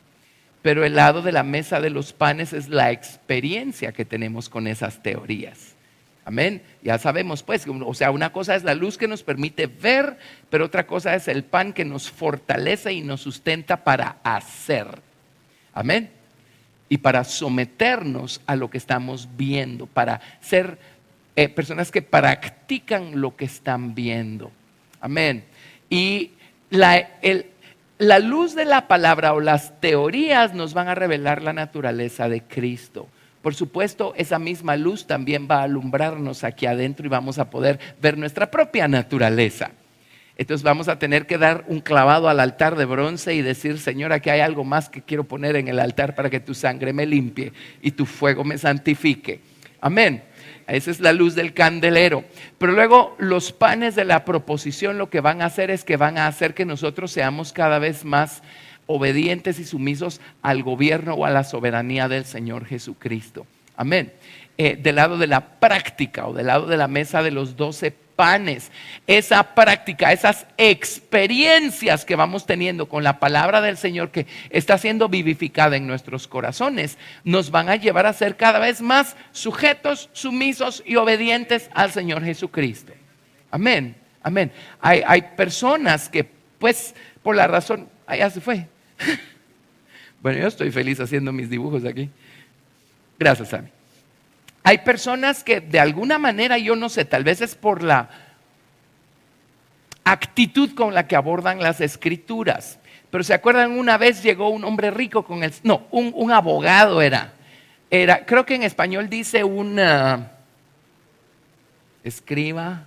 pero el lado de la mesa de los panes es la experiencia que tenemos con esas teorías. Amén. Ya sabemos pues, o sea, una cosa es la luz que nos permite ver, pero otra cosa es el pan que nos fortalece y nos sustenta para hacer. Amén. Y para someternos a lo que estamos viendo, para ser personas que practican lo que están viendo. Amén. Y la luz de la palabra o las teorías nos van a revelar la naturaleza de Cristo. Por supuesto, esa misma luz también va a alumbrarnos aquí adentro y vamos a poder ver nuestra propia naturaleza. Entonces vamos a tener que dar un clavado al altar de bronce y decir, Señor, aquí hay algo más que quiero poner en el altar para que tu sangre me limpie y tu fuego me santifique. Amén. Esa es la luz del candelero. Pero luego los panes de la proposición lo que van a hacer es que van a hacer que nosotros seamos cada vez más obedientes y sumisos al gobierno o a la soberanía del Señor Jesucristo. Amén. Del lado de la práctica o del lado de la mesa de los 12 panes, esa práctica, esas experiencias que vamos teniendo con la palabra del Señor que está siendo vivificada en nuestros corazones, nos van a llevar a ser cada vez más sujetos, sumisos y obedientes al Señor Jesucristo. Amén, amén. Hay personas que pues por la razón, allá se fue. Bueno, yo estoy feliz haciendo mis dibujos aquí. Gracias, Sammy. Hay personas que de alguna manera, yo no sé, tal vez es por la actitud con la que abordan las escrituras. Pero ¿se acuerdan? Una vez llegó un hombre rico con un abogado era, creo que en español dice un escriba,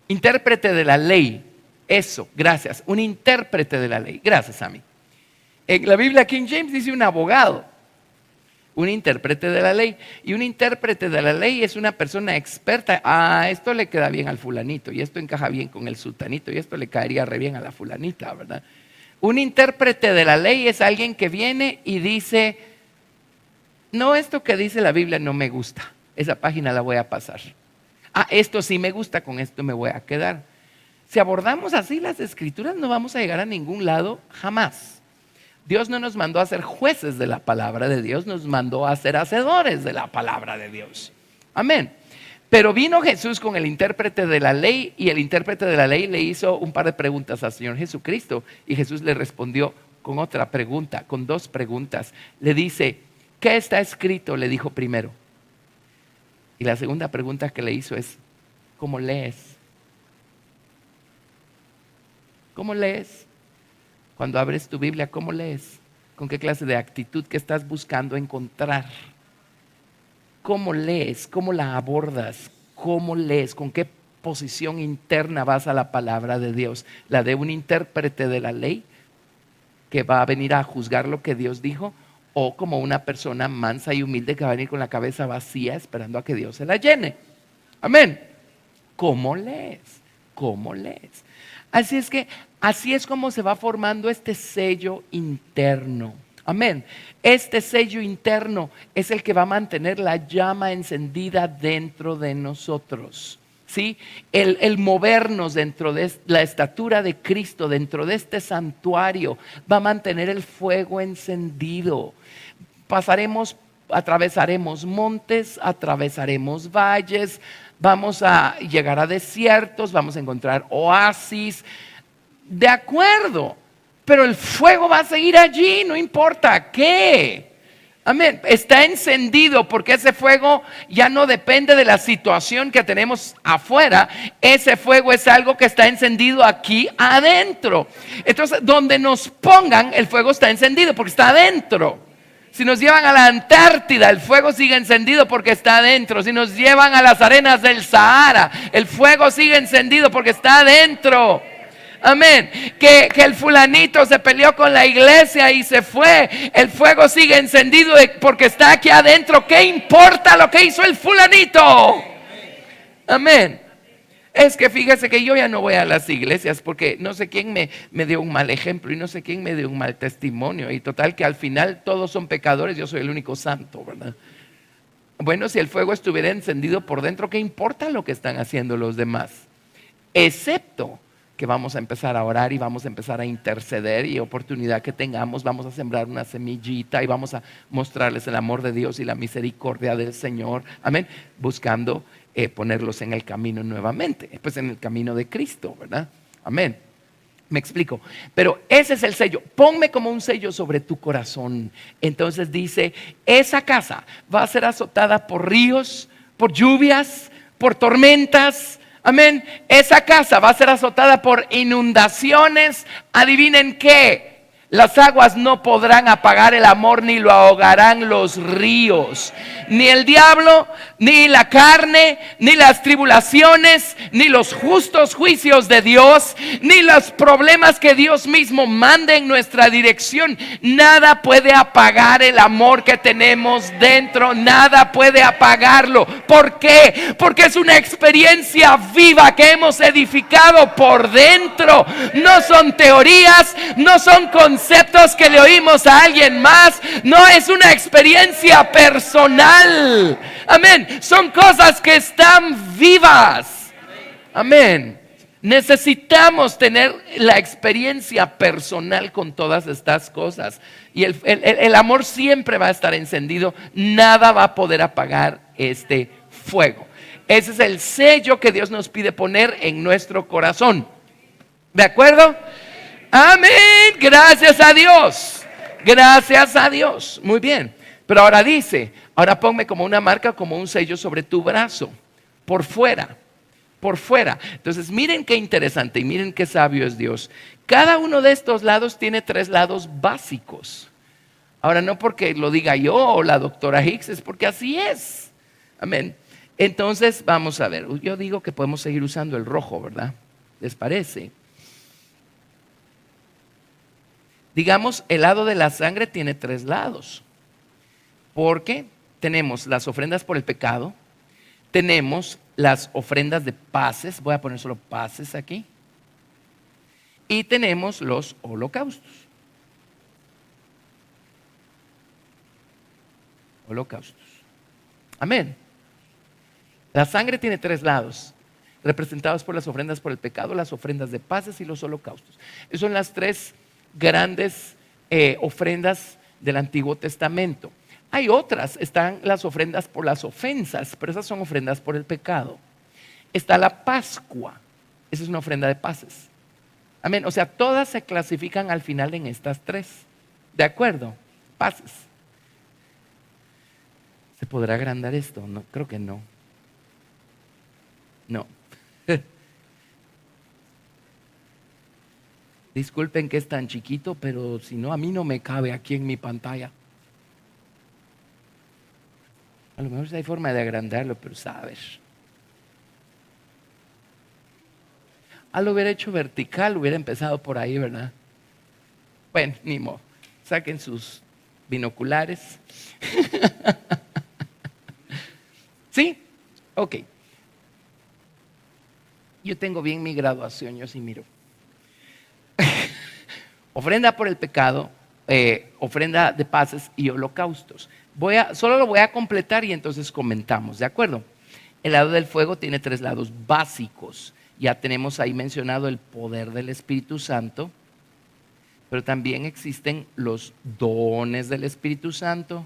intérprete de la ley. Eso, gracias, un intérprete de la ley. Gracias, Sammy. En la Biblia King James dice un abogado. Un intérprete de la ley. Y un intérprete de la ley es una persona experta. Esto le queda bien al fulanito, y esto encaja bien con el sultanito, y esto le caería re bien a la fulanita, ¿verdad? Un intérprete de la ley es alguien que viene y dice, no, esto que dice la Biblia no me gusta, esa página la voy a pasar. Esto sí me gusta, con esto me voy a quedar. Si abordamos así las escrituras, no vamos a llegar a ningún lado jamás. Dios no nos mandó a ser jueces de la palabra de Dios, nos mandó a ser hacedores de la palabra de Dios. Amén. Pero vino Jesús con el intérprete de la ley y el intérprete de la ley le hizo un par de preguntas al Señor Jesucristo y Jesús le respondió con otra pregunta, con 2 preguntas. Le dice, ¿qué está escrito? Le dijo primero. Y la segunda pregunta que le hizo es, ¿Cómo lees? ¿Cómo lees? Cuando abres tu Biblia, ¿cómo lees? ¿Con qué clase de actitud que estás buscando encontrar? ¿Cómo lees? ¿Cómo la abordas? ¿Cómo lees? ¿Con qué posición interna vas a la palabra de Dios? ¿La de un intérprete de la ley que va a venir a juzgar lo que Dios dijo? ¿O como una persona mansa y humilde que va a venir con la cabeza vacía esperando a que Dios se la llene? Amén. ¿Cómo lees? ¿Cómo lees? Así es que así es como se va formando este sello interno. Amén. Este sello interno es el que va a mantener la llama encendida dentro de nosotros. ¿Sí? El movernos dentro de la estatura de Cristo, dentro de este santuario, va a mantener el fuego encendido. Atravesaremos montes, atravesaremos valles, vamos a llegar a desiertos, vamos a encontrar oasis. De acuerdo, pero el fuego va a seguir allí, no importa qué. Amén. Está encendido porque ese fuego ya no depende de la situación que tenemos afuera. Ese fuego es algo que está encendido aquí adentro. Entonces, donde nos pongan, el fuego está encendido porque está adentro. Si nos llevan a la Antártida, el fuego sigue encendido porque está adentro. Si nos llevan a las arenas del Sahara, el fuego sigue encendido porque está adentro. Amén. Que el fulanito se peleó con la iglesia y se fue. El fuego sigue encendido porque está aquí adentro. ¿Qué importa lo que hizo el fulanito? Amén. Es que fíjese que yo ya no voy a las iglesias porque no sé quién me dio un mal ejemplo y no sé quién me dio un mal testimonio. Y total que al final todos son pecadores, yo soy el único santo, ¿verdad? Bueno, si el fuego estuviera encendido por dentro, ¿qué importa lo que están haciendo los demás? Excepto que vamos a empezar a orar y vamos a empezar a interceder, y oportunidad que tengamos vamos a sembrar una semillita y vamos a mostrarles el amor de Dios y la misericordia del Señor, amén, buscando ponerlos en el camino nuevamente, pues en el camino de Cristo, ¿verdad? Amén. Me explico, pero ese es el sello. Ponme como un sello sobre tu corazón. Entonces dice, esa casa va a ser azotada por ríos, por lluvias, por tormentas. Amén. Esa casa va a ser azotada por inundaciones. Adivinen qué. Las aguas no podrán apagar el amor ni lo ahogarán los ríos. Ni el diablo, ni la carne, ni las tribulaciones, ni los justos juicios de Dios, ni los problemas que Dios mismo mande en nuestra dirección. Nada puede apagar el amor que tenemos dentro. Nada puede apagarlo. ¿Por qué? Porque es una experiencia viva que hemos edificado por dentro. No son teorías, no son conceptos que le oímos a alguien más. No, es una experiencia personal. Amén. Son cosas que están vivas. Amén. Necesitamos tener la experiencia personal con todas estas cosas. Y el amor siempre va a estar encendido. Nada va a poder apagar este fuego. Ese es el sello que Dios nos pide poner en nuestro corazón. ¿De acuerdo? Amén. Gracias a Dios. Gracias a Dios. Muy bien. Pero ahora dice, ahora ponme como una marca, como un sello sobre tu brazo, por fuera, por fuera. Entonces miren qué interesante y miren qué sabio es Dios. Cada uno de estos lados tiene 3 lados básicos. Ahora no porque lo diga yo o la doctora Hicks, es porque así es. Amén. Entonces vamos a ver, yo digo que podemos seguir usando el rojo, ¿verdad? ¿Les parece? Digamos, el lado de la sangre tiene 3 lados. Porque tenemos las ofrendas por el pecado, tenemos las ofrendas de paces, voy a poner solo paces aquí, y tenemos los holocaustos. Holocaustos. Amén. La sangre tiene 3 lados, representados por las ofrendas por el pecado, las ofrendas de paces y los holocaustos. Esas son las 3 grandes ofrendas del Antiguo Testamento. Hay otras, están las ofrendas por las ofensas, pero esas son ofrendas por el pecado. Está la Pascua, esa es una ofrenda de paces. Amén, o sea, todas se clasifican al final en estas 3. ¿De acuerdo? Paces. ¿Se podrá agrandar esto? No, creo que no. No. Disculpen que es tan chiquito, pero si no, a mí no me cabe aquí en mi pantalla. A lo mejor sí hay forma de agrandarlo, pero sabes. Lo hubiera hecho vertical, hubiera empezado por ahí, ¿verdad? Bueno, ni modo. Saquen sus binoculares. ¿Sí? Ok. Yo tengo bien mi graduación, yo sí miro. Ofrenda por el pecado, ofrenda de paces y holocaustos. Solo lo voy a completar y entonces comentamos, ¿de acuerdo? El lado del fuego tiene 3 lados básicos. Ya tenemos ahí mencionado el poder del Espíritu Santo, pero también existen los dones del Espíritu Santo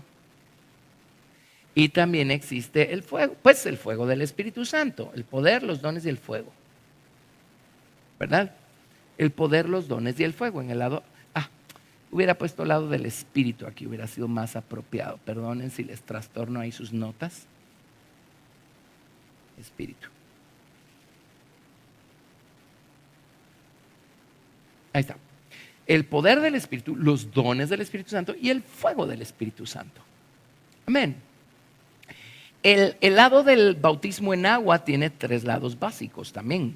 y también existe el fuego, pues el fuego del Espíritu Santo, el poder, los dones y el fuego, ¿verdad? El poder, los dones y el fuego. En el lado, hubiera puesto el lado del Espíritu aquí, hubiera sido más apropiado. Perdonen si les trastorno ahí sus notas. Espíritu. Ahí está. El poder del Espíritu, los dones del Espíritu Santo y el fuego del Espíritu Santo. Amén. El lado del bautismo en agua tiene 3 lados básicos también.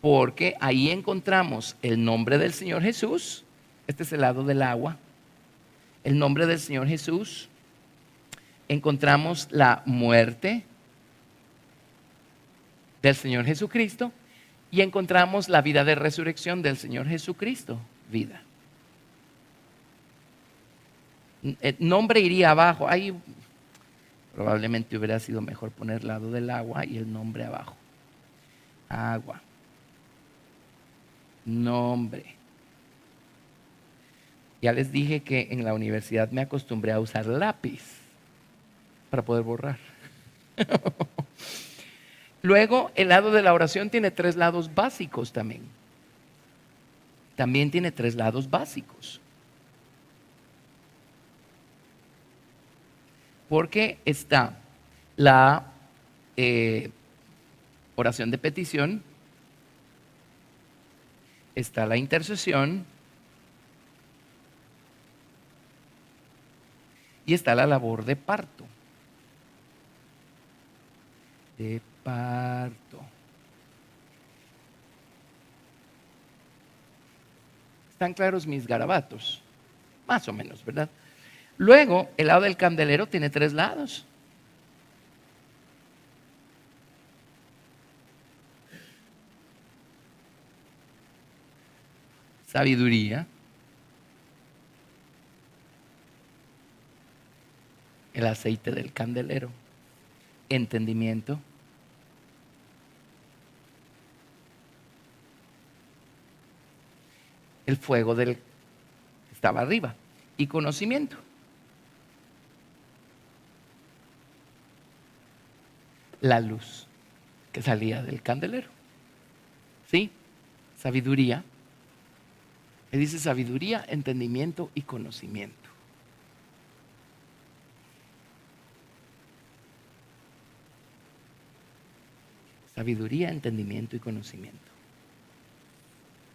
Porque ahí encontramos el nombre del Señor Jesús. Este es el lado del agua. El nombre del Señor Jesús. Encontramos la muerte del Señor Jesucristo y encontramos la vida de resurrección del Señor Jesucristo, vida. El nombre iría abajo, ahí probablemente hubiera sido mejor poner el lado del agua y el nombre abajo. Agua. Nombre. Ya les dije que en la universidad me acostumbré a usar lápiz para poder borrar. Luego, el lado de la oración tiene 3 lados básicos también. También tiene 3 lados básicos. Porque está la oración de petición, está la intercesión y está la labor de parto. De parto. ¿Están claros mis garabatos? Más o menos, ¿verdad? Luego, el lado del candelero tiene 3 lados. Sabiduría. El aceite del candelero. Entendimiento. El fuego del que estaba arriba. Y conocimiento. La luz que salía del candelero. ¿Sí? Sabiduría. Le dice sabiduría, entendimiento y conocimiento. Sabiduría, entendimiento y conocimiento.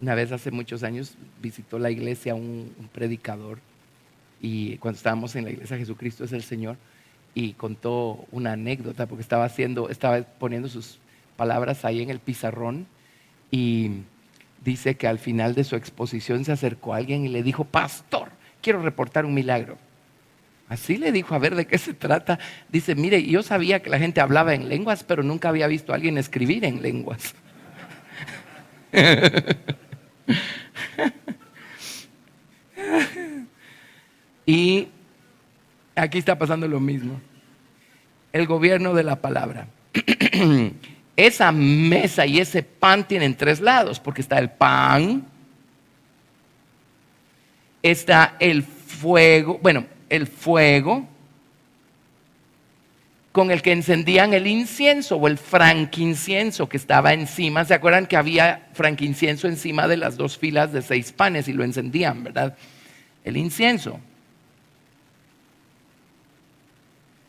Una vez hace muchos años visitó la iglesia un predicador y cuando estábamos en la iglesia Jesucristo es el Señor y contó una anécdota porque estaba poniendo sus palabras ahí en el pizarrón y dice que al final de su exposición se acercó a alguien y le dijo: pastor, quiero reportar un milagro. Así le dijo, a ver de qué se trata. Dice: mire, yo sabía que la gente hablaba en lenguas, pero nunca había visto a alguien escribir en lenguas. Y aquí está pasando lo mismo. El gobierno de la palabra. Esa mesa y ese pan tienen 3 lados, porque está el pan, está el fuego, el fuego con el que encendían el incienso o el franquincienso que estaba encima. ¿Se acuerdan que había franquincienso encima de las 2 filas de 6 panes y lo encendían, verdad? El incienso.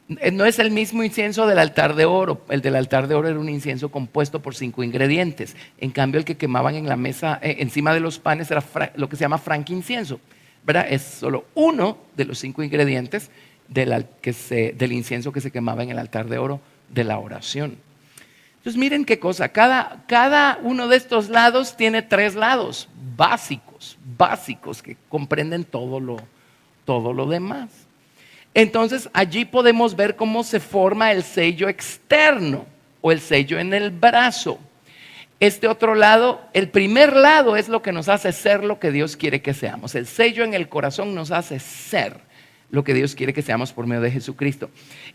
No es el mismo incienso del altar de oro. El del altar de oro era un incienso compuesto por 5 ingredientes. En cambio, el que quemaban en la mesa, encima de los panes, era lo que se llama frankincienso, ¿verdad? Es solo uno de los 5 ingredientes del incienso que se quemaba en el altar de oro de la oración. Entonces miren qué cosa, cada uno de estos lados tiene 3 lados básicos que comprenden todo lo demás. Entonces allí podemos ver cómo se forma el sello externo o el sello en el brazo. Este otro lado, el primer lado, es lo que nos hace ser lo que Dios quiere que seamos. El sello en el corazón nos hace ser lo que Dios quiere que seamos por medio de Jesucristo.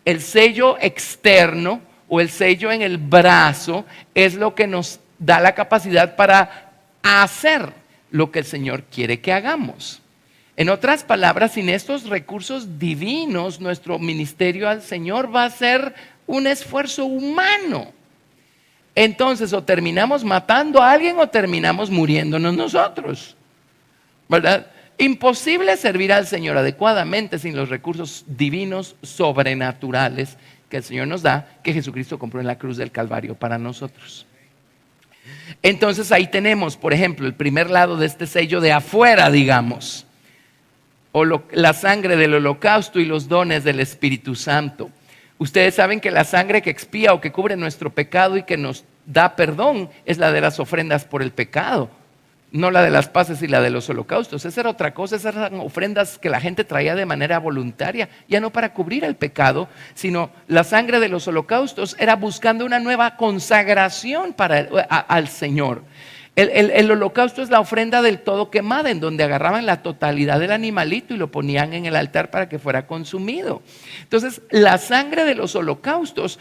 El sello externo o el sello en el brazo es lo que nos da la capacidad para hacer lo que el Señor quiere que hagamos. En otras palabras, sin estos recursos divinos, nuestro ministerio al Señor va a ser un esfuerzo humano. Entonces, o terminamos matando a alguien o terminamos muriéndonos nosotros, ¿verdad? Imposible servir al Señor adecuadamente sin los recursos divinos sobrenaturales que el Señor nos da, que Jesucristo compró en la cruz del Calvario para nosotros. Entonces ahí tenemos, por ejemplo, el primer lado de este sello de afuera, digamos, o la sangre del holocausto y los dones del Espíritu Santo. Ustedes saben que la sangre que expía o que cubre nuestro pecado y que nos da perdón es la de las ofrendas por el pecado, no la de las paces y la de los holocaustos. Esa era otra cosa, esas eran ofrendas que la gente traía de manera voluntaria, ya no para cubrir el pecado, sino la sangre de los holocaustos era buscando una nueva consagración al Señor. El holocausto es la ofrenda del todo quemada, en donde agarraban la totalidad del animalito y lo ponían en el altar para que fuera consumido. Entonces, la sangre de los holocaustos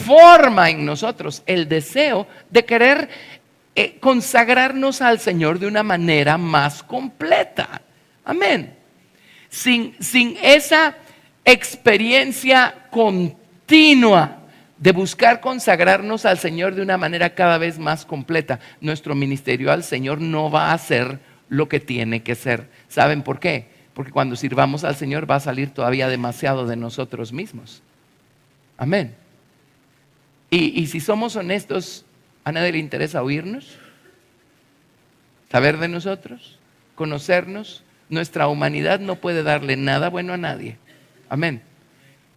forma en nosotros el deseo de querer consagrarnos al Señor de una manera más completa. Amén. Sin esa experiencia continua de buscar consagrarnos al Señor de una manera cada vez más completa, nuestro ministerio al Señor no va a ser lo que tiene que ser. ¿Saben por qué? Porque cuando sirvamos al Señor va a salir todavía demasiado de nosotros mismos. Amén. Y si somos honestos, ¿a nadie le interesa oírnos? ¿Saber de nosotros? ¿Conocernos? Nuestra humanidad no puede darle nada bueno a nadie. Amén.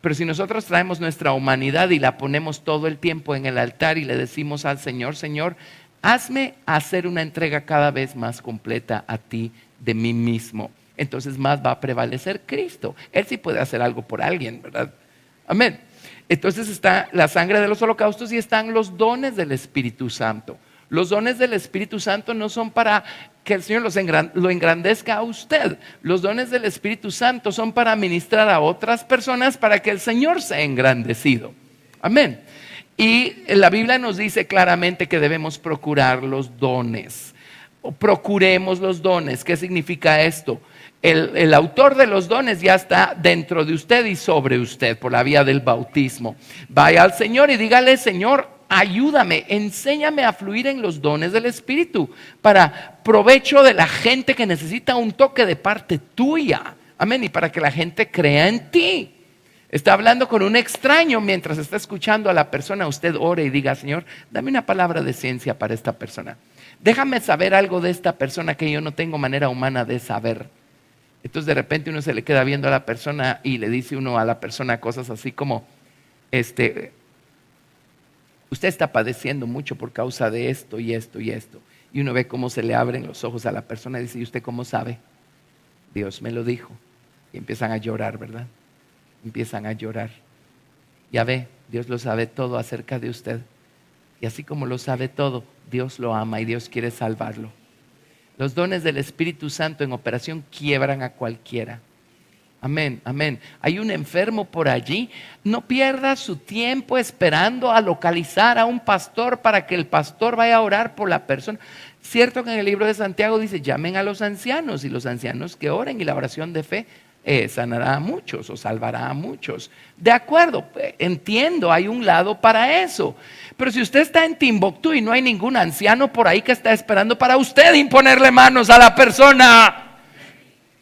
Pero si nosotros traemos nuestra humanidad y la ponemos todo el tiempo en el altar y le decimos al Señor, Señor, hazme hacer una entrega cada vez más completa a ti de mí mismo, entonces más va a prevalecer Cristo. Él sí puede hacer algo por alguien, ¿verdad? Amén. Entonces está la sangre de los holocaustos y están los dones del Espíritu Santo. Los dones del Espíritu Santo no son para que el Señor lo engrandezca a usted. Los dones del Espíritu Santo son para ministrar a otras personas para que el Señor sea engrandecido. Amén. Y la Biblia nos dice claramente que debemos procurar los dones. Procuremos los dones. ¿Qué significa esto? El autor de los dones ya está dentro de usted y sobre usted por la vía del bautismo. Vaya al Señor y dígale, Señor, ayúdame, enséñame a fluir en los dones del Espíritu para provecho de la gente que necesita un toque de parte tuya. Amén. Y para que la gente crea en ti. Está hablando con un extraño mientras está escuchando a la persona. Usted ore y diga, Señor, dame una palabra de ciencia para esta persona. Déjame saber algo de esta persona que yo no tengo manera humana de saber. Entonces de repente uno se le queda viendo a la persona y le dice uno a la persona cosas así como, usted está padeciendo mucho por causa de esto y esto y esto. Y uno ve cómo se le abren los ojos a la persona y dice, ¿y usted cómo sabe? Dios me lo dijo. Y empiezan a llorar, ¿verdad? Empiezan a llorar. Ya ve, Dios lo sabe todo acerca de usted. Y así como lo sabe todo, Dios lo ama y Dios quiere salvarlo. Los dones del Espíritu Santo en operación quiebran a cualquiera. Amén, amén. Hay un enfermo por allí. No pierda su tiempo esperando a localizar a un pastor para que el pastor vaya a orar por la persona. Cierto que en el libro de Santiago dice, llamen a los ancianos y los ancianos que oren y la oración de fe sanará a muchos o salvará a muchos. De acuerdo, entiendo, hay un lado para eso. Pero si usted está en Timbuktu y no hay ningún anciano por ahí que está esperando para usted imponerle manos a la persona.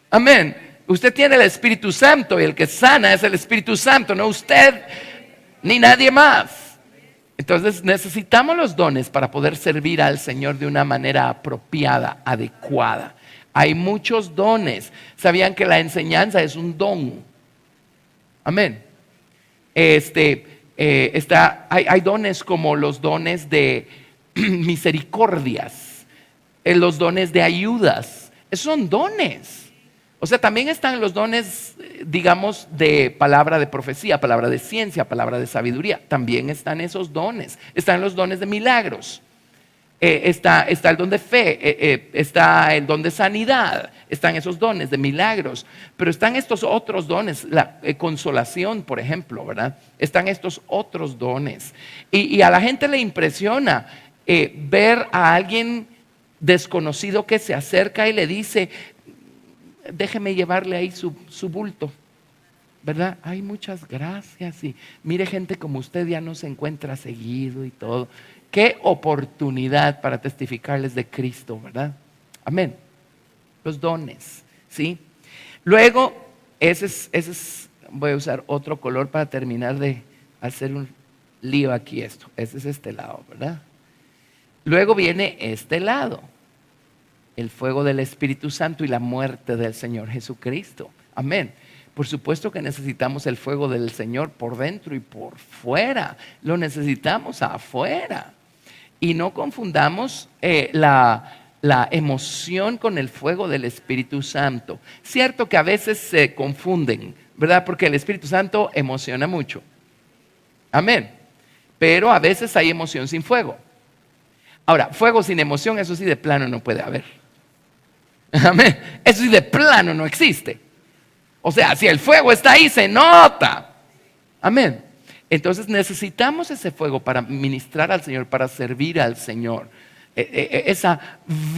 Amén. Usted tiene el Espíritu Santo y el que sana es el Espíritu Santo, no usted ni nadie más. Entonces necesitamos los dones para poder servir al Señor de una manera apropiada, adecuada. Hay muchos dones. ¿Sabían que la enseñanza es un don? Amén. Hay dones como los dones de misericordias, los dones de ayudas. Esos son dones. O sea, también están los dones, digamos, de palabra de profecía, palabra de ciencia, palabra de sabiduría. También están esos dones. Están los dones de milagros. Está el don de fe, está el don de sanidad, están esos dones de milagros, pero están estos otros dones, la consolación, por ejemplo, ¿verdad? Están estos otros dones. Y a la gente le impresiona ver a alguien desconocido que se acerca y le dice, déjeme llevarle ahí su bulto, ¿verdad? Ay, muchas gracias. Y mire, gente como usted ya no se encuentra seguido y todo. Qué oportunidad para testificarles de Cristo, ¿verdad? Amén. Los dones, ¿sí? Luego, voy a usar otro color para terminar de hacer un lío aquí esto. Ese es este lado, ¿verdad? Luego viene este lado, el fuego del Espíritu Santo y la muerte del Señor Jesucristo. Amén. Por supuesto que necesitamos el fuego del Señor por dentro y por fuera. Lo necesitamos afuera. Y no confundamos la emoción con el fuego del Espíritu Santo. Cierto que a veces se confunden, ¿verdad? Porque el Espíritu Santo emociona mucho. Amén. Pero a veces hay emoción sin fuego. Ahora, fuego sin emoción, eso sí de plano no puede haber. Amén. Eso sí de plano no existe. O sea, si el fuego está ahí, se nota. Amén. Entonces necesitamos ese fuego para ministrar al Señor, para servir al Señor. Esa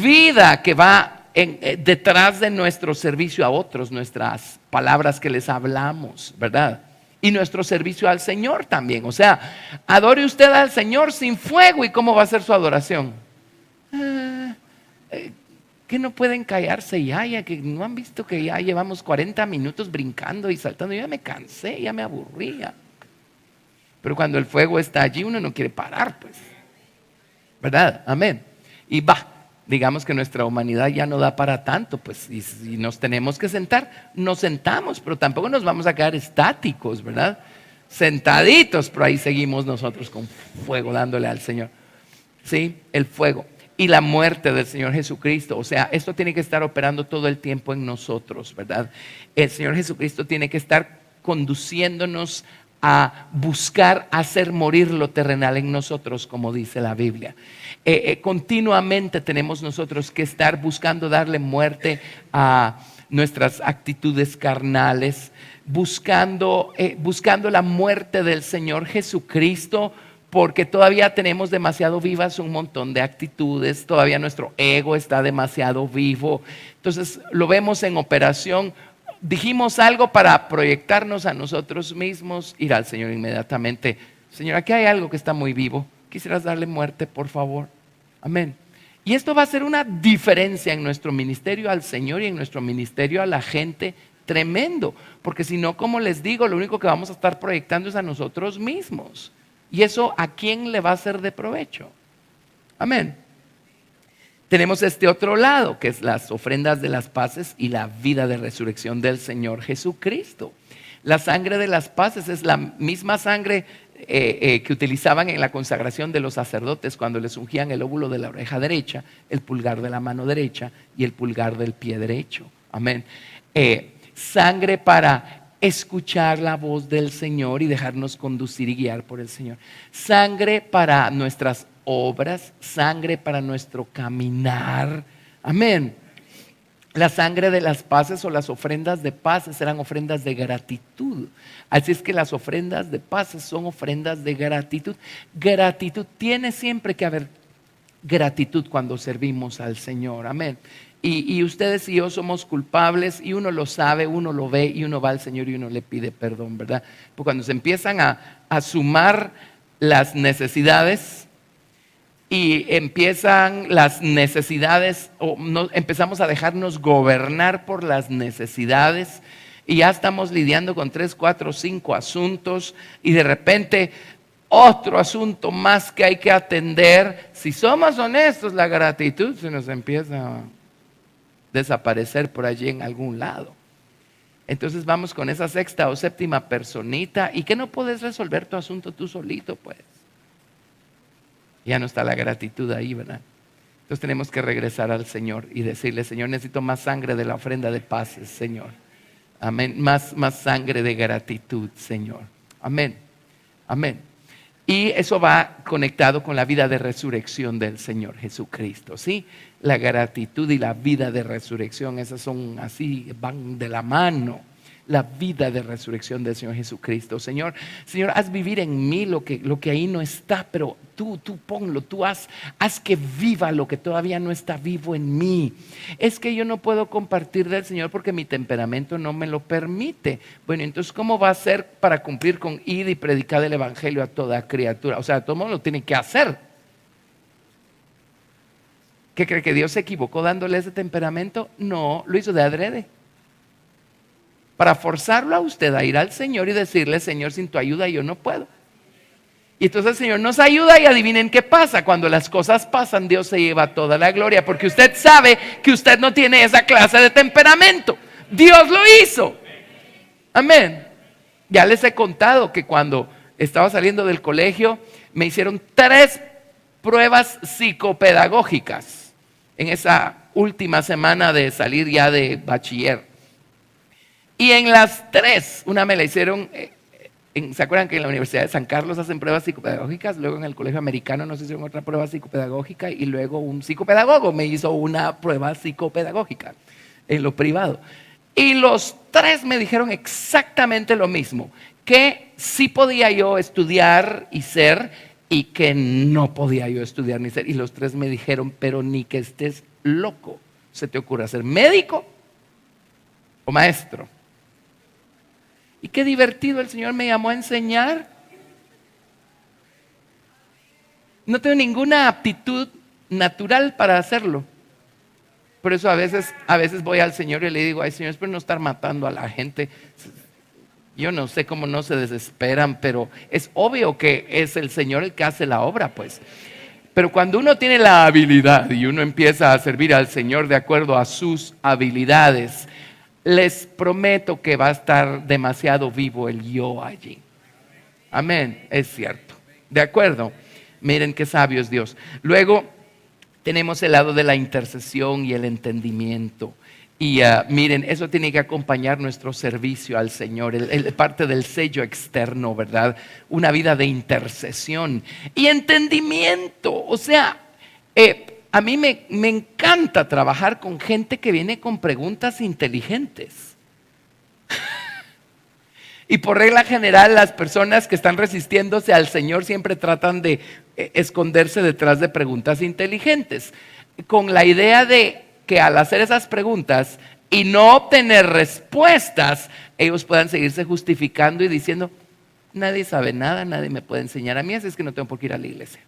vida que va detrás de nuestro servicio a otros, nuestras palabras que les hablamos, ¿verdad? Y nuestro servicio al Señor también. O sea, adore usted al Señor sin fuego. ¿Y cómo va a ser su adoración? Que no pueden callarse ya que no han visto que ya llevamos 40 minutos brincando y saltando. Yo ya me cansé, ya me aburría. Pero cuando el fuego está allí, uno no quiere parar, pues. ¿Verdad? Amén. Y digamos que nuestra humanidad ya no da para tanto, pues, y si nos tenemos que sentar, nos sentamos, pero tampoco nos vamos a quedar estáticos, ¿verdad? Sentaditos, pero ahí seguimos nosotros con fuego dándole al Señor. ¿Sí? El fuego. Y la muerte del Señor Jesucristo. O sea, esto tiene que estar operando todo el tiempo en nosotros, ¿verdad? El Señor Jesucristo tiene que estar conduciéndonos a buscar hacer morir lo terrenal en nosotros, como dice la Biblia. Continuamente tenemos nosotros que estar buscando darle muerte a nuestras actitudes carnales, buscando la muerte del Señor Jesucristo, porque todavía tenemos demasiado vivas un montón de actitudes, todavía nuestro ego está demasiado vivo. Entonces lo vemos en operación. Dijimos algo para proyectarnos a nosotros mismos, ir al Señor inmediatamente. Señor, aquí hay algo que está muy vivo. ¿Quisieras darle muerte, por favor? Amén. Y esto va a ser una diferencia en nuestro ministerio al Señor y en nuestro ministerio a la gente tremendo. Porque si no, como les digo, lo único que vamos a estar proyectando es a nosotros mismos. ¿Y eso a quién le va a ser de provecho? Amén. Tenemos este otro lado, que es las ofrendas de las paces y la vida de resurrección del Señor Jesucristo. La sangre de las paces es la misma sangre que utilizaban en la consagración de los sacerdotes cuando les ungían el óvulo de la oreja derecha, el pulgar de la mano derecha y el pulgar del pie derecho. Amén. Sangre para escuchar la voz del Señor y dejarnos conducir y guiar por el Señor. Sangre para nuestras obras, sangre para nuestro caminar. Amén. La sangre de las paces o las ofrendas de paces eran ofrendas de gratitud. Así es que las ofrendas de paces son ofrendas de gratitud. Gratitud, tiene siempre que haber gratitud cuando servimos al Señor. Amén. Y ustedes y yo somos culpables y uno lo sabe, uno lo ve y uno va al Señor y uno le pide perdón, ¿verdad? Porque cuando se empiezan a sumar las necesidades y empiezan las necesidades, empezamos a dejarnos gobernar por las necesidades y ya estamos lidiando con 3, 4, 5 asuntos y de repente otro asunto más que hay que atender. Si somos honestos, la gratitud se nos empieza a desaparecer por allí en algún lado. Entonces vamos con esa sexta o séptima personita y que no puedes resolver tu asunto tú solito, pues. Ya no está la gratitud ahí, ¿verdad? Entonces tenemos que regresar al Señor y decirle: Señor, necesito más sangre de la ofrenda de paces, Señor. Amén. Más sangre de gratitud, Señor. Amén. Amén. Y eso va conectado con la vida de resurrección del Señor Jesucristo, ¿sí? La gratitud y la vida de resurrección, esas son así, van de la mano. La vida de resurrección del Señor Jesucristo. Señor, haz vivir en mí lo que ahí no está, pero tú ponlo, tú haz que viva lo que todavía no está vivo en mí. Es que yo no puedo compartir del Señor porque mi temperamento no me lo permite. Bueno, entonces, ¿cómo va a ser para cumplir con ir y predicar el Evangelio a toda criatura? O sea, todo el mundo lo tiene que hacer. ¿Qué cree que Dios se equivocó dándole ese temperamento? No, lo hizo de adrede. Para forzarlo a usted a ir al Señor y decirle: Señor, sin tu ayuda yo no puedo. Y entonces el Señor nos ayuda y adivinen qué pasa. Cuando las cosas pasan, Dios se lleva toda la gloria, porque usted sabe que usted no tiene esa clase de temperamento. Dios lo hizo. Amén. Ya les he contado que cuando estaba saliendo del colegio me hicieron 3 pruebas psicopedagógicas en esa última semana de salir ya de bachiller. Y en las 3, una me la hicieron, ¿se acuerdan que en la Universidad de San Carlos hacen pruebas psicopedagógicas? Luego en el Colegio Americano nos hicieron otra prueba psicopedagógica y luego un psicopedagogo me hizo una prueba psicopedagógica en lo privado. Y los 3 me dijeron exactamente lo mismo, que sí podía yo estudiar y ser y que no podía yo estudiar ni ser. Y los 3 me dijeron: pero ni que estés loco se te ocurra ser médico o maestro. Y qué divertido, el Señor me llamó a enseñar. No tengo ninguna aptitud natural para hacerlo. Por eso a veces voy al Señor y le digo: ay, Señor, espero no estar matando a la gente. Yo no sé cómo no se desesperan, pero es obvio que es el Señor el que hace la obra, pues. Pero cuando uno tiene la habilidad y uno empieza a servir al Señor de acuerdo a sus habilidades, les prometo que va a estar demasiado vivo el yo allí. Amén, es cierto. ¿De acuerdo? Miren qué sabio es Dios. Luego tenemos el lado de la intercesión y el entendimiento. Y miren, eso tiene que acompañar nuestro servicio al Señor, parte del sello externo, ¿verdad? Una vida de intercesión y entendimiento. O sea, a mí me encanta trabajar con gente que viene con preguntas inteligentes. Y por regla general, las personas que están resistiéndose al Señor siempre tratan de esconderse detrás de preguntas inteligentes, con la idea de que al hacer esas preguntas y no obtener respuestas, ellos puedan seguirse justificando y diciendo: nadie sabe nada, nadie me puede enseñar a mí, así es que no tengo por qué ir a la iglesia.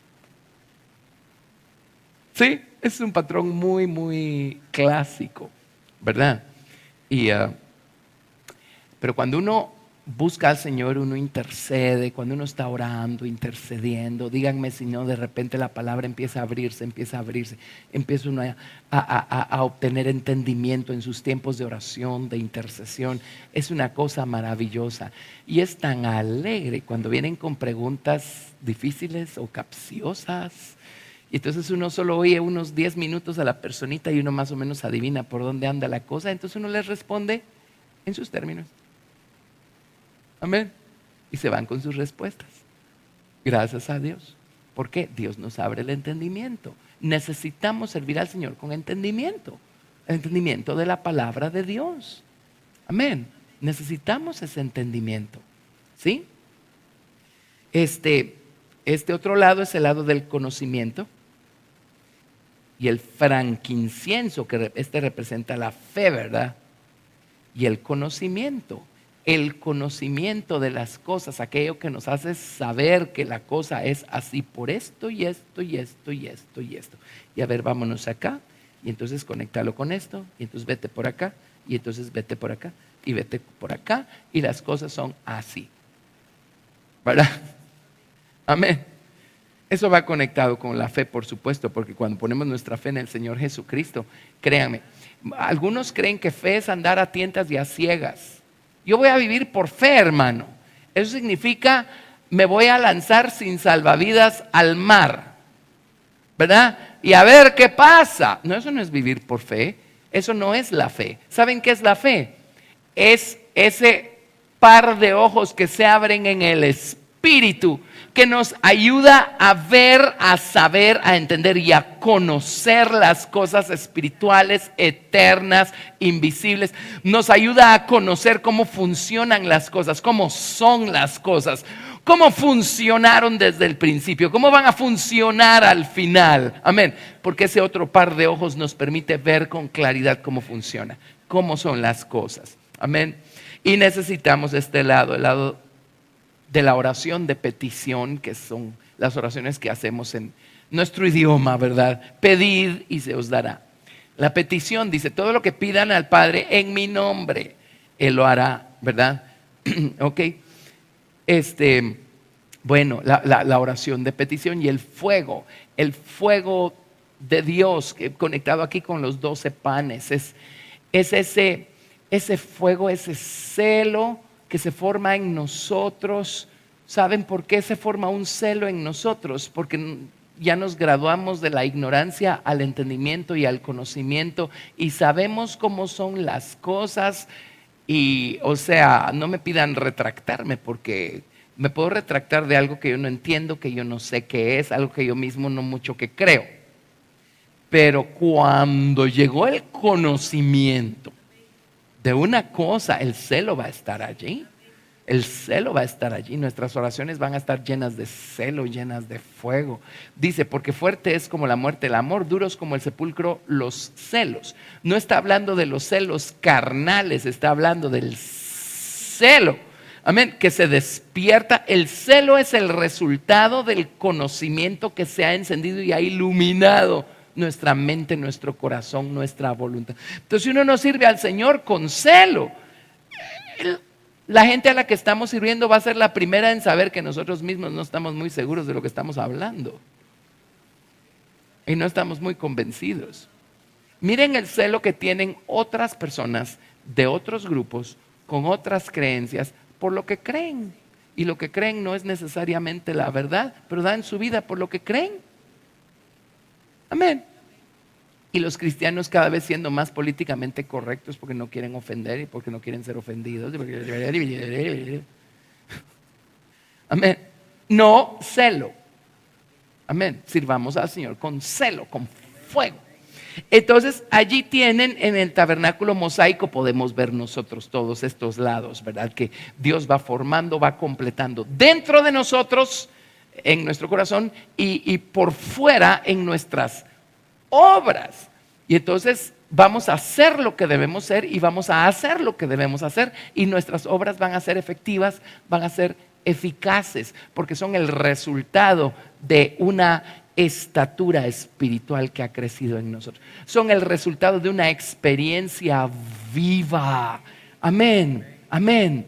Sí, es un patrón muy, muy clásico, ¿verdad? Pero cuando uno busca al Señor, uno intercede, cuando uno está orando, intercediendo, díganme si no, de repente la palabra empieza a abrirse, empieza uno a obtener entendimiento en sus tiempos de oración, de intercesión. Es una cosa maravillosa y es tan alegre cuando vienen con preguntas difíciles o capciosas. Y entonces uno solo oye unos 10 minutos a la personita y uno más o menos adivina por dónde anda la cosa. Entonces uno les responde en sus términos. Amén. Y se van con sus respuestas. Gracias a Dios. ¿Por qué? Dios nos abre el entendimiento. Necesitamos servir al Señor con entendimiento. El entendimiento de la palabra de Dios. Amén. Necesitamos ese entendimiento. ¿Sí? Este otro lado es el lado del conocimiento. Y el frankincenso, que representa la fe, ¿verdad? Y el conocimiento. el conocimiento de las cosas, aquello que nos hace saber que la cosa es así por esto y esto y esto y esto y esto. Y a ver, vámonos acá, y entonces conéctalo con esto, y entonces vete por acá, y entonces vete por acá, y vete por acá, y las cosas son así. ¿Verdad? Amén. Eso va conectado con la fe, por supuesto, porque cuando ponemos nuestra fe en el Señor Jesucristo, créanme, algunos creen que fe es andar a tientas y a ciegas. Yo voy a vivir por fe, hermano. Eso significa, me voy a lanzar sin salvavidas al mar, ¿verdad? Y a ver qué pasa. No, eso no es vivir por fe. Eso no es la fe. ¿Saben qué es la fe? Es ese par de ojos que se abren en el Espíritu, que nos ayuda a ver, a saber, a entender y a conocer las cosas espirituales, eternas, invisibles. Nos ayuda a conocer cómo funcionan las cosas, cómo son las cosas, cómo funcionaron desde el principio, cómo van a funcionar al final. Amén. Porque ese otro par de ojos nos permite ver con claridad cómo funciona, cómo son las cosas. Amén. Y necesitamos este lado, el lado de la oración de petición, que son las oraciones que hacemos en nuestro idioma, ¿verdad? Pedid y se os dará. La petición dice, todo lo que pidan al Padre en mi nombre, Él lo hará, ¿verdad? Ok. Bueno, la oración de petición y el fuego de Dios, conectado aquí con los 12 panes, es ese fuego, ese celo que se forma en nosotros. ¿Saben por qué se forma un celo en nosotros? Porque ya nos graduamos de la ignorancia al entendimiento y al conocimiento y sabemos cómo son las cosas. Y, o sea, no me pidan retractarme, porque me puedo retractar de algo que yo no entiendo, que yo no sé qué es, algo que yo mismo no mucho que creo. Pero cuando llegó el conocimiento de una cosa, el celo va a estar allí. El celo va a estar allí. Nuestras oraciones van a estar llenas de celo, llenas de fuego. Dice, porque fuerte es como la muerte el amor, duros como el sepulcro los celos. No está hablando de los celos carnales, está hablando del celo. Amén, que se despierta. El celo es el resultado del conocimiento que se ha encendido y ha iluminado nuestra mente, nuestro corazón, nuestra voluntad. Entonces, si uno no sirve al Señor con celo, la gente a la que estamos sirviendo va a ser la primera en saber que nosotros mismos no estamos muy seguros de lo que estamos hablando. Y no estamos muy convencidos. Miren el celo que tienen otras personas de otros grupos con otras creencias por lo que creen. Y lo que creen no es necesariamente la verdad, pero dan su vida por lo que creen. Amén. Y los cristianos cada vez siendo más políticamente correctos porque no quieren ofender y porque no quieren ser ofendidos. Amén. No celo. Amén. Sirvamos al Señor con celo, con fuego. Entonces allí tienen en el tabernáculo mosaico, podemos ver nosotros todos estos lados, ¿verdad? Que Dios va formando, va completando dentro de nosotros, en nuestro corazón y por fuera en nuestras obras. Y entonces vamos a hacer lo que debemos ser y vamos a hacer lo que debemos hacer, y nuestras obras van a ser efectivas, van a ser eficaces, porque son el resultado de una estatura espiritual que ha crecido en nosotros. Son el resultado de una experiencia viva. Amén, amén.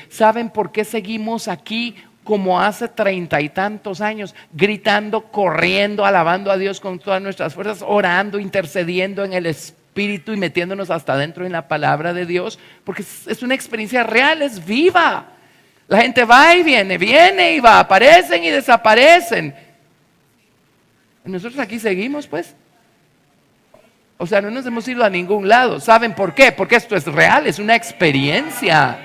¿Saben por qué seguimos aquí como hace 30 y tantos años, gritando, corriendo, alabando a Dios con todas nuestras fuerzas, orando, intercediendo en el Espíritu y metiéndonos hasta adentro en la palabra de Dios? Porque es una experiencia real, es viva. La gente va y viene y va, aparecen y desaparecen. Y nosotros aquí seguimos, pues. O sea, no nos hemos ido a ningún lado. ¿Saben por qué? Porque esto es real, es una experiencia.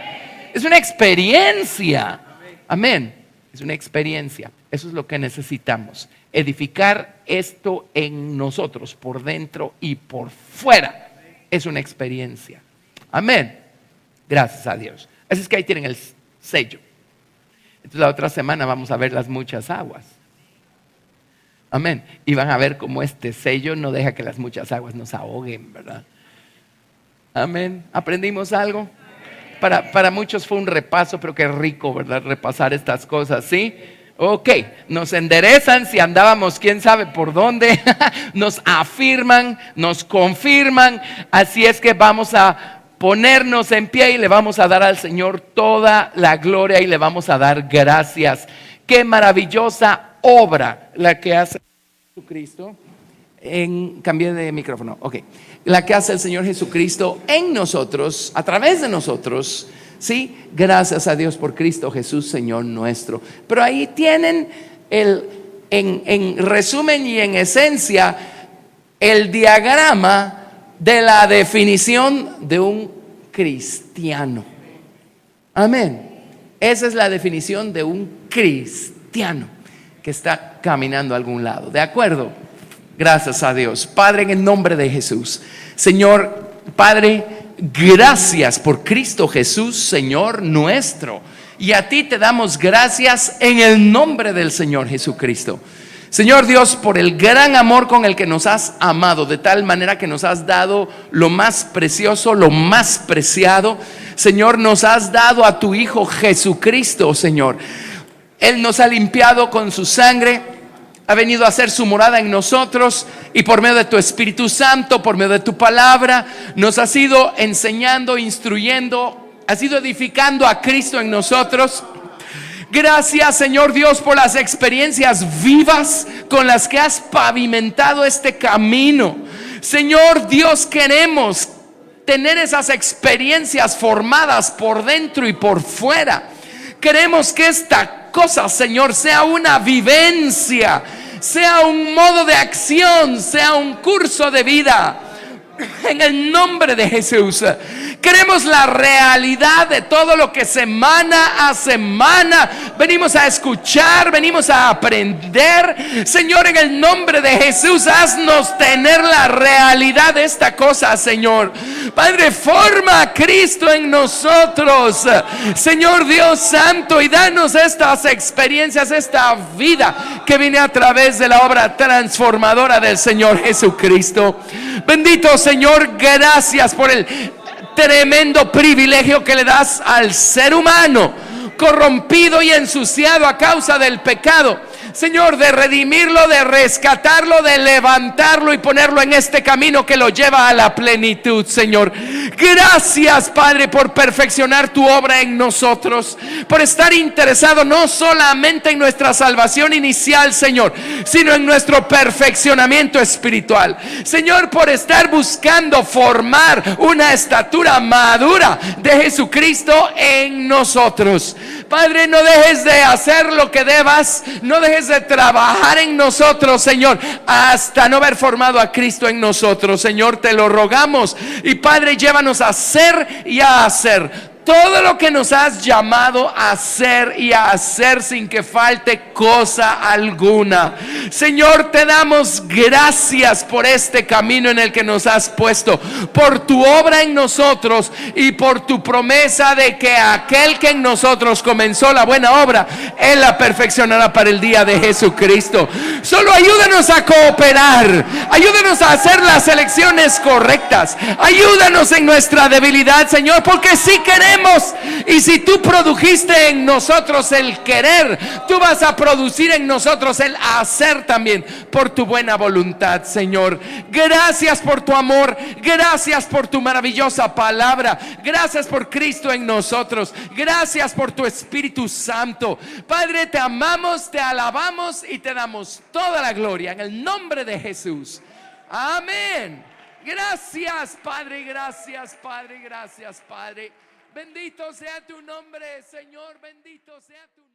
Es una experiencia. Amén. Es una experiencia. Eso es lo que necesitamos. Edificar esto en nosotros, por dentro y por fuera. Es una experiencia. Amén. Gracias a Dios. Así es que ahí tienen el sello. Entonces la otra semana vamos a ver las muchas aguas. Amén. Y van a ver cómo este sello no deja que las muchas aguas nos ahoguen, ¿verdad? Amén. ¿Aprendimos algo? Para muchos fue un repaso, pero qué rico, ¿verdad? Repasar estas cosas, ¿sí? Ok, nos enderezan si andábamos quién sabe por dónde, nos afirman, nos confirman, así es que vamos a ponernos en pie y le vamos a dar al Señor toda la gloria y le vamos a dar gracias. Qué maravillosa obra la que hace Jesucristo. Cambié de micrófono, ok. La que hace el Señor Jesucristo en nosotros, a través de nosotros. Sí, gracias a Dios por Cristo Jesús, Señor nuestro. Pero ahí tienen en resumen y en esencia el diagrama de la definición de un cristiano. Amén. Esa es la definición de un cristiano que está caminando a algún lado. ¿De acuerdo? Gracias a Dios. Padre, en el nombre de Jesús, Señor, Padre, gracias por Cristo Jesús, Señor nuestro. Y a ti te damos gracias en el nombre del Señor Jesucristo. Señor Dios, por el gran amor con el que nos has amado, de tal manera que nos has dado lo más precioso, lo más preciado. Señor, nos has dado a tu Hijo Jesucristo, Señor. Él nos ha limpiado con su sangre, ha venido a hacer su morada en nosotros y por medio de tu Espíritu Santo, por medio de tu palabra, nos has ido enseñando, instruyendo, has ido edificando a Cristo en nosotros. Gracias, Señor Dios, por las experiencias vivas con las que has pavimentado este camino. Señor Dios, queremos tener esas experiencias formadas por dentro y por fuera. Queremos que esta cosa, Señor, sea una vivencia, sea un modo de acción, sea un curso de vida. En el nombre de Jesús, queremos la realidad de todo lo que semana a semana venimos a escuchar, venimos a aprender. Señor, en el nombre de Jesús, haznos tener la realidad de esta cosa, Señor. Padre, forma a Cristo en nosotros, Señor Dios Santo, y danos estas experiencias, esta vida que viene a través de la obra transformadora del Señor Jesucristo. Bendito Señor, gracias por el tremendo privilegio que le das al ser humano corrompido y ensuciado a causa del pecado, Señor, de redimirlo, de rescatarlo, de levantarlo y ponerlo en este camino que lo lleva a la plenitud, Señor. Gracias, Padre, por perfeccionar tu obra en nosotros, por estar interesado no solamente en nuestra salvación inicial, Señor, sino en nuestro perfeccionamiento espiritual. Señor, por estar buscando formar una estatura madura de Jesucristo en nosotros. Padre, no dejes de hacer lo que debas, no dejes de trabajar en nosotros, Señor, hasta no haber formado a Cristo en nosotros. Señor, te lo rogamos. Y Padre, llévanos a ser y a hacer todo lo que nos has llamado a hacer y a hacer sin que falte cosa alguna. Señor, te damos gracias por este camino en el que nos has puesto, por tu obra en nosotros y por tu promesa de que aquel que en nosotros comenzó la buena obra, Él la perfeccionará para el día de Jesucristo. Solo ayúdanos a cooperar, ayúdanos a hacer las elecciones correctas, ayúdanos en nuestra debilidad, Señor, porque si queremos. Y si tú produjiste en nosotros el querer, tú vas a producir en nosotros el hacer también por tu buena voluntad, Señor. Gracias por tu amor, gracias por tu maravillosa palabra, gracias por Cristo en nosotros, gracias por tu Espíritu Santo. Padre, te amamos, te alabamos y te damos toda la gloria en el nombre de Jesús. Amén. Gracias, Padre, gracias, Padre, gracias, Padre. Bendito sea tu nombre, Señor, bendito sea tu nombre.